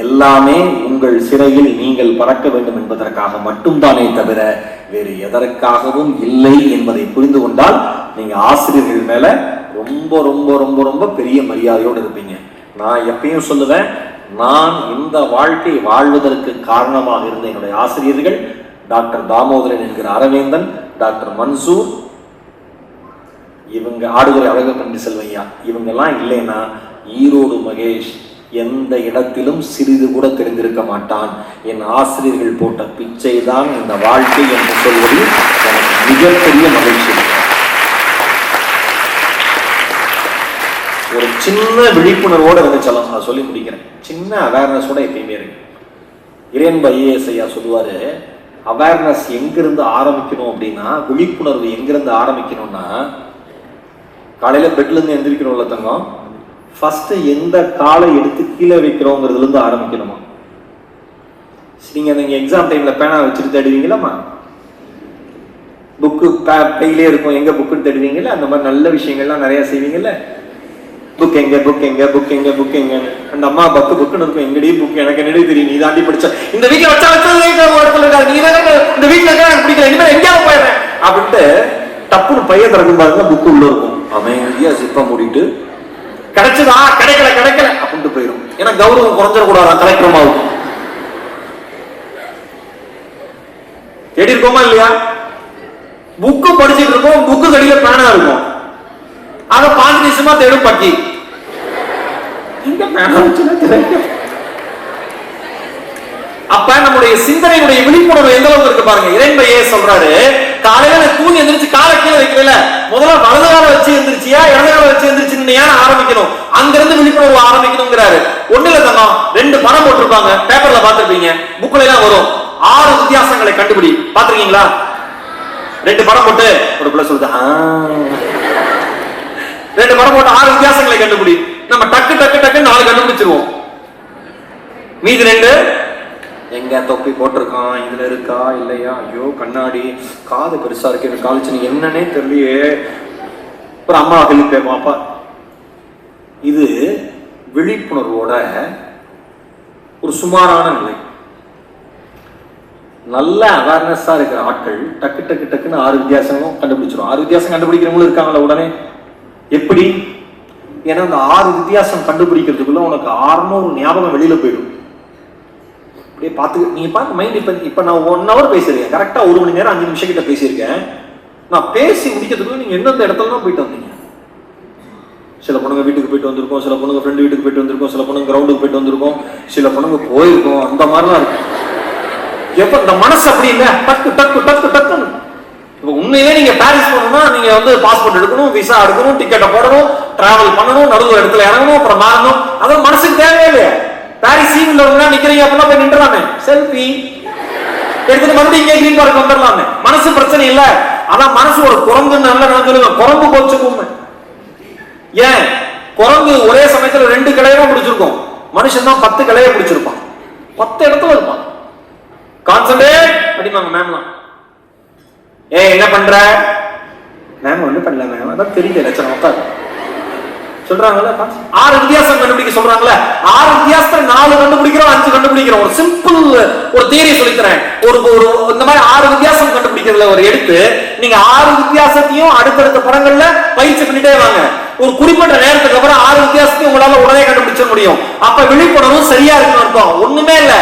எல்லாமே உங்கள் சிறையில் நீங்கள் பறக்க வேண்டும் என்பதற்காக மட்டும்தானே தவிர வேறு எதற்காகவும் இல்லை என்பதை புரிந்து கொண்டால் நீங்க ஆசிரியர்கள் மேல ரொம்ப ரொம்ப ரொம்ப ரொம்ப பெரிய மரியாதையோடு இருப்பீங்க. நான் எப்பயும் சொல்லுவேன், நான் இந்த வாழ்க்கை வாழ்வதற்கு காரணமாக இருந்த என்னுடைய ஆசிரியர்கள் டாக்டர் தாமோதரன் என்கிற அரவிந்தன், டாக்டர் மன்சூர், இவங்க ஆடுதுறை அழகப்பண்டி செல்வையா, இவங்கெல்லாம் இல்லைன்னா ஈரோடு மகேஷ் எந்த இடத்திலும் சிறிது கூட தெரிந்திருக்க மாட்டான். என் ஆசிரியர்கள் போட்ட பிச்சை தான் இந்த வாழ்க்கை என்று சொல்வது எனக்கு மிகப்பெரிய மகிழ்ச்சி. ஒரு சின்ன விழிப்புணர்வோட வந்து சொல்லலாம், நான் சொல்லி முடிக்கிறேன். சின்ன அவேர்னஸோட எப்பயுமே இருக்கு. இறையன்பு ஐஏஎஸ் ஐயா சொல்லுவாரு, அவேர்னஸ் எங்கிருந்து ஆரம்பிக்கணும் அப்படின்னா, விழிப்புணர்வு எங்கிருந்து ஆரம்பிக்கணும்னா, காலையில பெட்ல இருந்து எந்திரிக்கிறோம்ல தங்கம், ஃபர்ஸ்ட் எந்த காலை எடுத்து கீழே வைக்கிறோங்கிறதுல இருந்து ஆரம்பிக்கணுமா. நீங்க எக்ஸாம் டைம்ல பேனா வச்சுட்டு தேடுவீங்களாமா, புக்கு பையிலே இருக்கும், எங்க புக்குன்னு தேடுவீங்கல்ல, அந்த மாதிரி நல்ல விஷயங்கள்லாம் நிறைய செய்வீங்கல்ல. புக் எங்க புக் எங்க புக் எங்க புக் எங்க, அந்த அம்மா புக்குன்னு இருக்கும், எங்கடி புக், எனக்கு என்னடி தெரியும், நீ தாண்டி படிச்ச, இந்த வீட்டுல வச்சா நீ இந்த வீட்டுல பிடிக்கல, இனிமேல் எங்கேயாவது போயிடுறேன் அப்படின்ட்டு டப்புன்னு பைய திறக்கும் பாருங்க, புக்கு உள்ள இருக்கும். அமைதியா சிப்பா மூடிட்டு கிடைச்சதா கிடைக்கல கிடைக்கல அப்படின்ட்டு போயிடும். ஏன்னா கௌரவம் குறைஞ்சிடக்கூடாது, கலெக்டரமாகும். தேடி இருக்கோமா இல்லையா? புக்கு படிச்சுட்டு இருக்கோம், புக்கு கடியில பேனா இருக்கும். அதை 5 நிமிஷமா தேடும் பக்கி. அப்ப நம்முடைய சிந்தனையுடைய விழிப்புணர்வு எந்த அளவுக்கு இருக்கு பாருங்க. இறைமையே சொல்றாரு, காலையில தூங்கி எந்திரிச்சு காலை கீழே வைக்கல, முதல்ல வலது கால வச்சு எந்திரிச்சியா இடது கால வச்சு எந்திரிச்சு ஆரம்பிக்கணும். அங்கிருந்து விழிப்புணர்வு ஆரம்பிக்கணுங்கிறாரு. ஒண்ணுல தங்கம் 2 படம் போட்டிருப்பாங்க, பேப்பர்ல பாத்துருப்பீங்க, புக்ல எல்லாம் வரும். 6 வித்தியாசங்களை கண்டுபிடி. பாத்திருக்கீங்களா? 2 படம் போட்டு ஒரு பிள்ளை சொல்லுது, 2 படம் போட்டு 6 வித்தியாசங்களை கண்டுபிடி. நம்ம டக்கு டக்கு டக்கு 4 கண்டுபிடிச்சிருவோம். மீதி 2 எங்க தொப்பி போட்டிருக்கான், இதுல இருக்கா இல்லையா, ஐயோ கண்ணாடி, காது பெருசா இருக்கு, காலிச்சு என்னன்னே தெரியலையே. ஒரு அம்மா அப்பா. இது விழிப்புணர்வோட ஒரு சுமாரான நிலை. நல்ல அவேர்னஸா இருக்கிற ஆட்கள் டக்கு டக்கு டக்குன்னு 6 வித்தியாசங்களும் கண்டுபிடிச்சிடும். 6 வித்தியாசம் கண்டுபிடிக்கிறவங்களும் இருக்காங்களா உடனே? எப்படி? ஏன்னா அந்த 6 வித்தியாசம் கண்டுபிடிக்கிறதுக்குள்ள உனக்கு 600 ஞாபகம் வெளியில போயிடும். அப்படியே பார்த்து நீங்க பார்த்து மைண்ட். இப்ப நான் 1 hour பேசிருக்கேன், கரெக்டா 1 மணி நேரம் 5 நிமிஷம் கிட்ட பேசியிருக்கேன். நான் பேசி முடிக்கிறதுக்குள்ள நீங்க எந்தெந்த இடத்துல போயிட்டு வந்தீங்க? சில பொண்ணுங்க வீட்டுக்கு போயிட்டு வந்திருக்கோம், சில பொண்ணுங்க ஃப்ரெண்டு வீட்டுக்கு போயிட்டு வந்திருக்கோம், சில பொண்ணுங்க கிரவுண்டுக்கு போயிட்டு வந்திருக்கோம், சில பொண்ணுங்க போயிருக்கோம். அந்த மாதிரிலாம் இருக்கு. எப்ப இந்த மனசு அப்படி இல்லை, டக்கு டக்கு டக்கு டக்குன்னு. இப்ப உண்மையிலே நீங்க பாரிஸ் போகணும்னா நீங்க பாஸ்போர்ட் எடுக்கணும், விசா எடுக்கணும், டிக்கெட்டை போடணும், டிராவல் பண்ணணும், நடுவு இடத்துல இறங்கணும், அப்புறம் மாறணும். அதான் மனசுக்கு தேவையே இல்லையா? பாரிஸ் சீவில் நிக்கிறீங்க அப்படின்னா போய் நின்றுலாமே, செல்ஃபி எடுத்துட்டு மறுபடியும் இங்கே கிரீன் பார்க் வந்துடலாமே. மனசு பிரச்சனை இல்ல. அதான் மனசு ஒரு குரங்கு நல்ல சொல்லுங்க, குரங்கு போச்சுக்கும். ஏன் குரங்கு ஒரே சமயத்துல 2 கிளையை பிடிச்சிருக்கும், மனுஷன் தான் 10 கிளையை பிடிச்சிருப்பான். 10 இடத்துல இருப்பான். கான்சன்ட்ரேட் அப்படிமாங்க மேம்லாம். என்ன பண்ற? மேம் ஒண்ணு பண்ணல மேம், அதான் தெரியல லட்சணம் உட்காரு சொல்றாங்கல்ல. 6 வித்தியாசம் கண்டுபிடிக்க சொல்றாங்கல்ல. 6 வித்தியாசத்தை 4 கண்டுபிடிக்கிறோம், 5 கண்டுபிடிக்கிறோம். ஒரு சிம்பிள் ஒரு தியரி சொல்லித்தரேன். ஒரு இந்த மாதிரி 6 வித்தியாசம் கண்டுபிடிக்கிறதுல ஒரு எடுத்து நீங்க 6 வித்தியாசத்தையும் அடுத்தடுத்த படங்கள்ல பயிற்சி பண்ணிட்டே வாங்க. ஒரு குறிப்பிட்ட நேரத்துக்கு அப்புறம் 6 வித்தியாசத்தையும் உங்களால உடனே கண்டுபிடிச்ச முடியும். அப்ப விழிப்புணர்வு சரியா இருக்குன்னு அர்த்தம். ஒண்ணுமே இல்ல,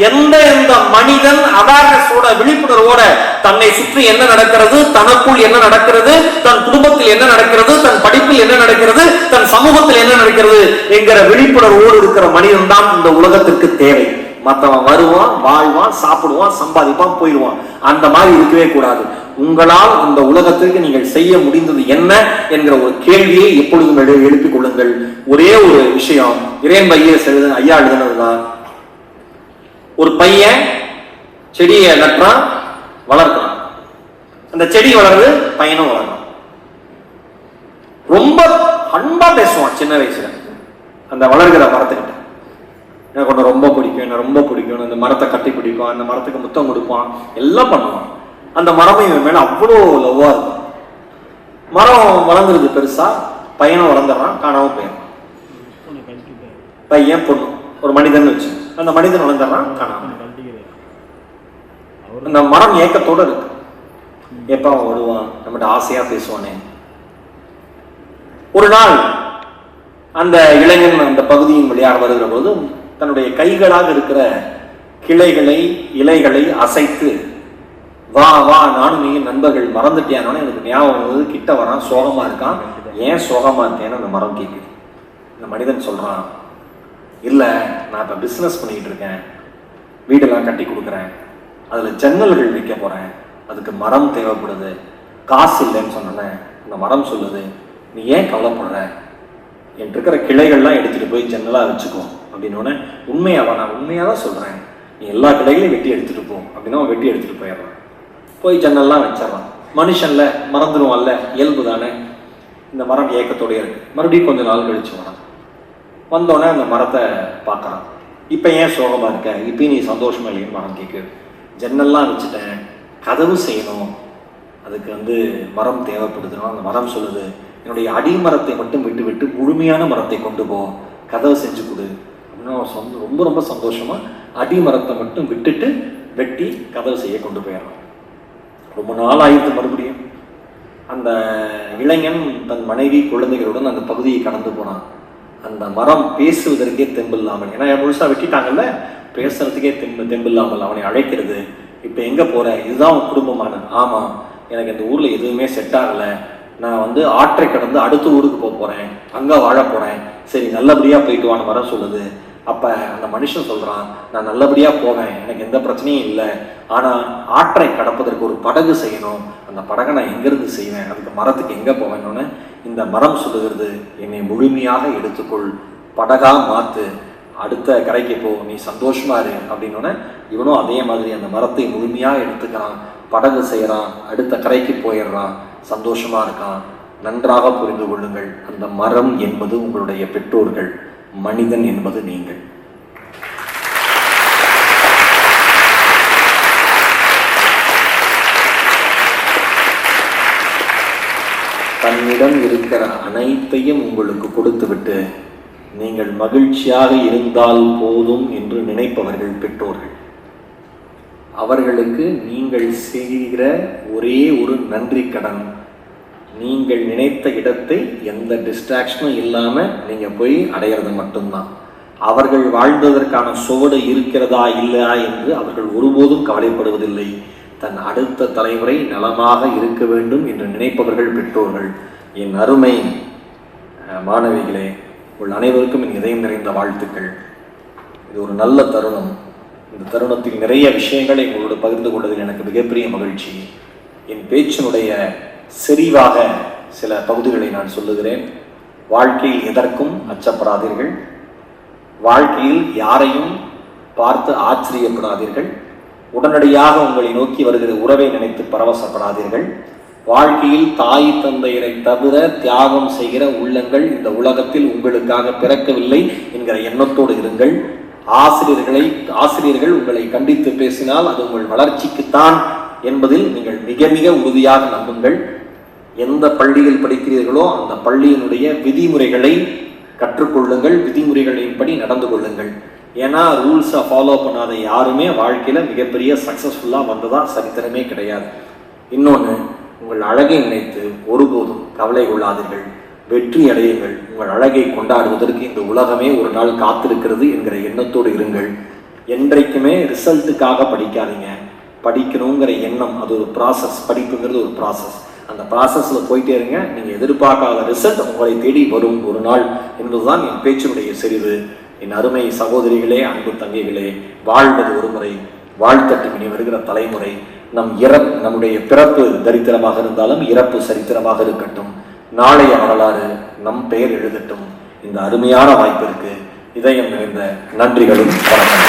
எந்த மனிதன் அவேர்னஸோட விழிப்புணர்வோட தன்னை சுற்றி என்ன நடக்கிறது, தனக்குள் என்ன நடக்கிறது, தன் குடும்பத்தில் என்ன நடக்கிறது, தன் படிப்பில் என்ன நடக்கிறது, தன் சமூகத்தில் என்ன நடக்கிறது என்கிற விழிப்புணர்வோடு இருக்கிற மனிதன் தான் இந்த உலகத்திற்கு தேவை. மற்றவன் வருவான், வாழ்வான், சாப்பிடுவான், சம்பாதிப்பான், போயிடுவான். அந்த மாதிரி இருக்கவே கூடாது. உங்களால் இந்த உலகத்திற்கு நீங்கள் செய்ய முடிந்தது என்ன என்கிற ஒரு கேள்வியை எப்பொழுதும் எழுப்பிக் கொள்ளுங்கள். ஒரே ஒரு விஷயம் இறையன் ஐயா எழுதுனதுதான். ஒரு பையன் செடியை நட்டுறான், வளர்க்கிறான். அந்த செடி வளருது, பையனும் வளர்றான். ரொம்ப அன்பா பேசுவான் சின்ன வயசுல அந்த வளர்கிற மரத்துக்கிட்ட. எனக்கு ஒன்று ரொம்ப பிடிக்கும், என்ன ரொம்ப பிடிக்கும், அந்த மரத்தை கட்டி பிடிக்கும், அந்த மரத்துக்கு முத்தம் கொடுப்பான், எல்லாம் பண்ணுவான். அந்த மரமும் இவன் மேல அவ்வளோ லவ்வா இருக்கும். மரம் வளர்ந்துருது பெருசா, பையனும் வளர்ந்துடுறான், காணாம போயிடும். பையன் பொண்ணு ஒரு மனிதன் வச்சு அந்த மனிதன் வளர்ந்துடுறான், காணாம. அந்த மரம் ஏக்கத்தோட இருக்கு. எப்ப அவன் வருவான், நம்மகிட்ட ஆசையா பேசுவானே. ஒரு நாள் அந்த இளைஞன் அந்த பகுதியின் வழியாக வருகிற போது தன்னுடைய கைகளாக இருக்கிற கிளைகளை இலைகளை அசைத்து, வா வா நானும் நீங்க நண்பர்கள், மறந்துட்டியானோன்னு எனக்கு ஞாபகம் வந்து கிட்ட வரான், சோகமா இருக்கான். ஏன் சோகமா இருக்கேன்னு அந்த மரம் கேட்குது. இந்த மனிதன் சொல்றான், இல்ல நான் இப்ப பிசினஸ் பண்ணிட்டு இருக்கேன், வீடெல்லாம் கட்டி கொடுக்குறேன், அதுல ஜன்னல்கள் வைக்க போறேன், அதுக்கு மரம் தேவைப்படுது, காசு இல்லைன்னு சொன்னேன். அந்த மரம் சொல்லுது, நீ ஏன் கவலைப்படுற, என் இருக்கிற கிளைகள்லாம் எடுத்துட்டு போய் ஜன்னலா வச்சுக்கோ அப்படின்னு. உண்மையாவா? நான் உண்மையாதான் சொல்றேன், நீ எல்லா கிளைகளையும் வெட்டி எடுத்துட்டு போ அப்படின்னா அவன் வெட்டி எடுத்துட்டு போயிடுறான். போய் ஜன்னல்லாம் வச்சிடறான். மனுஷன்ல மறந்துடுவான்ல, இயல்பு தானே. இந்த மரம் ஏக்கத்தோட இருக்கு. மறுபடியும் கொஞ்ச நாள் கழிச்சு வரான். வந்தோடனே அந்த மரத்தை பார்க்கறான். இப்ப ஏன் சோகமா இருக்க, இப்பயும் நீ சந்தோஷமா இல்லைன்னு மரம் கேட்குது. ஜன்னல்லாம் வச்சுட்டேன், கதவு செய்யணும், அதுக்கு மரம் தேவைப்படுதுன்னா அந்த மரம் சொல்லுது, என்னுடைய அடிமரத்தை மட்டும் விட்டு விட்டு முழுமையான மரத்தை கொண்டு போ, கதவை செஞ்சு கொடு அப்படின்னா அவன் ரொம்ப ரொம்ப சந்தோஷமா அடிமரத்தை மட்டும் விட்டுட்டு வெட்டி கதவு செய்ய கொண்டு போயிடறான். ரொம்ப நாள் ஆயிடுத்து. மறுபடியும் அந்த இளைஞன் தன் மனைவி குழந்தைகளுடன் அந்த பகுதியை கடந்து போனான். அந்த மரம் பேசுவதற்கே தெம்பில்லாமல், ஏன்னா முழுசா வெட்டிட்டாங்கல்ல, பேசுறதுக்கே தெம்பில்லாமல் அவனை அழைக்கிறது. இப்ப எங்க போற, இதுதான் உன் குடும்பமான? ஆமா, எனக்கு இந்த ஊர்ல எதுவுமே செட் ஆகல, நான் வந்து ஆற்றை கடந்து அடுத்த ஊருக்கு போகிறேன், அங்கே வாழ போகிறேன், சரி நல்லபடியாக போயிட்டு வான்னு வர சொல்லுது. அப்போ அந்த மனுஷன் சொல்கிறான், நான் நல்லபடியாக போவேன், எனக்கு எந்த பிரச்சனையும் இல்லை, ஆனால் ஆற்றை கடப்பதற்கு ஒரு படகு செய்யணும், அந்த படகை நான் எங்கேருந்து செய்வேன், அதுக்கு மரத்துக்கு எங்கே போவேன்னு இந்த மரம் சொல்லுகிறது, என்னை முழுமையாக எடுத்துக்கொள், படகா மாற்று, அடுத்த கரைக்கு போ, நீ சந்தோஷமா இரு அப்படின்னோடனே இவனும் அதே மாதிரி அந்த மரத்தை முழுமையாக எடுத்துக்கிறான், படகு செய்கிறான், அடுத்த கரைக்கு போயிடுறான், சந்தோஷமா இருக்கான். நன்றாக புரிந்து கொள்ளுங்கள், அந்த மரம் என்பது உங்களுடைய பெற்றோர்கள், மனிதன் என்பது நீங்கள். தன்னிடம் இருக்கிற அனைத்தையும் உங்களுக்கு கொடுத்துவிட்டு நீங்கள் மகிழ்ச்சியாக இருந்தால் போதும் என்று நினைப்பவர்கள் பெற்றோர்கள். அவர்களுக்கு நீங்கள் செய்கிற ஒரே ஒரு நன்றி கடன், நீங்கள் நினைத்த இடத்தை எந்த டிஸ்ட்ராக்ஷனும் இல்லாமல் நீங்கள் போய் அடையிறது மட்டும்தான். அவர்கள் வாழ்ந்ததற்கான சுவடு இருக்கிறதா இல்லையா என்று அவர்கள் ஒருபோதும் கவலைப்படுவதில்லை. தன் அடுத்த தலைமுறை நலமாக இருக்க வேண்டும் என்று நினைப்பவர்கள் பெற்றோர்கள். என் அருமை மாணவிகளே, உங்கள் அனைவருக்கும் என் இதயம் நிறைந்த வாழ்த்துக்கள். இது ஒரு நல்ல தருணம். இந்த தருணத்தில் நிறைய விஷயங்களை உங்களோடு பகிர்ந்து கொண்டதில் எனக்கு மிகப்பெரிய மகிழ்ச்சி. என் பேச்சினுடைய செறிவாக சில பகுதிகளை நான் சொல்லுகிறேன். வாழ்க்கையில் எதற்கும் அச்சப்படாதீர்கள், வாழ்க்கையில் யாரையும் பார்த்து ஆச்சரியப்படாதீர்கள், உடனடியாக உங்களை நோக்கி வருகிற உறவை நினைத்து பரவசப்படாதீர்கள். வாழ்க்கையில் தாய் தந்தையரை தவிர தியாகம் செய்கிற உள்ளங்கள் இந்த உலகத்தில் உங்களுக்காக பிறக்கவில்லை என்கிற எண்ணத்தோடு இருங்கள். ஆசிரியர்கள் உங்களை கண்டித்து பேசினால் அது உங்கள் வளர்ச்சிக்குத்தான் என்பதில் நீங்கள் மிக மிக உறுதியாக நம்புங்கள். எந்த பள்ளியில் படிக்கிறீர்களோ அந்த பள்ளியினுடைய விதிமுறைகளை கற்றுக்கொள்ளுங்கள், விதிமுறைகளின்படி நடந்து கொள்ளுங்கள். ஏன்னா ரூல்ஸை ஃபாலோ பண்ணாத யாருமே வாழ்க்கையில் மிகப்பெரிய சக்ஸஸ்ஃபுல்லாக வந்ததா சரித்திரமே கிடையாது. இன்னொன்று, உங்கள் அழகை நினைத்து ஒருபோதும் கவலை கொள்ளாதீர்கள், வெற்றி அடையுங்கள். உங்கள் அழகை கொண்டாடுவதற்கு இந்த உலகமே ஒரு நாள் காத்திருக்கிறது என்கிற எண்ணத்தோடு இருங்கள். என்றைக்குமே ரிசல்ட்டுக்காக படிக்காதீங்க, படிக்கணுங்கிற எண்ணம் அது ஒரு ப்ராசஸ், படிப்புங்கிறது ஒரு ப்ராசஸ். அந்த ப்ராசஸில் போயிட்டே இருங்க. நீங்கள் எதிர்பார்க்காத ரிசல்ட் உங்களை தேடி வரும் ஒரு நாள் என்பதுதான் என் பேச்சினுடைய செறிவு. என் அருமை சகோதரிகளே, அன்பு தங்கைகளே, வாழ்வது ஒரு முறை, வாழ்த்தட்டு இனி வருகிற தலைமுறை. நம்முடைய பிறப்பு தரித்திரமாக இருந்தாலும் இறப்பு சரித்திரமாக இருக்கட்டும். நாளைய வரலாறு நம் பெயர் எழுதட்டும். இந்த அருமையான வாய்ப்பிற்கு இதயம் நிறைந்த நன்றிகளும் வணக்கம்.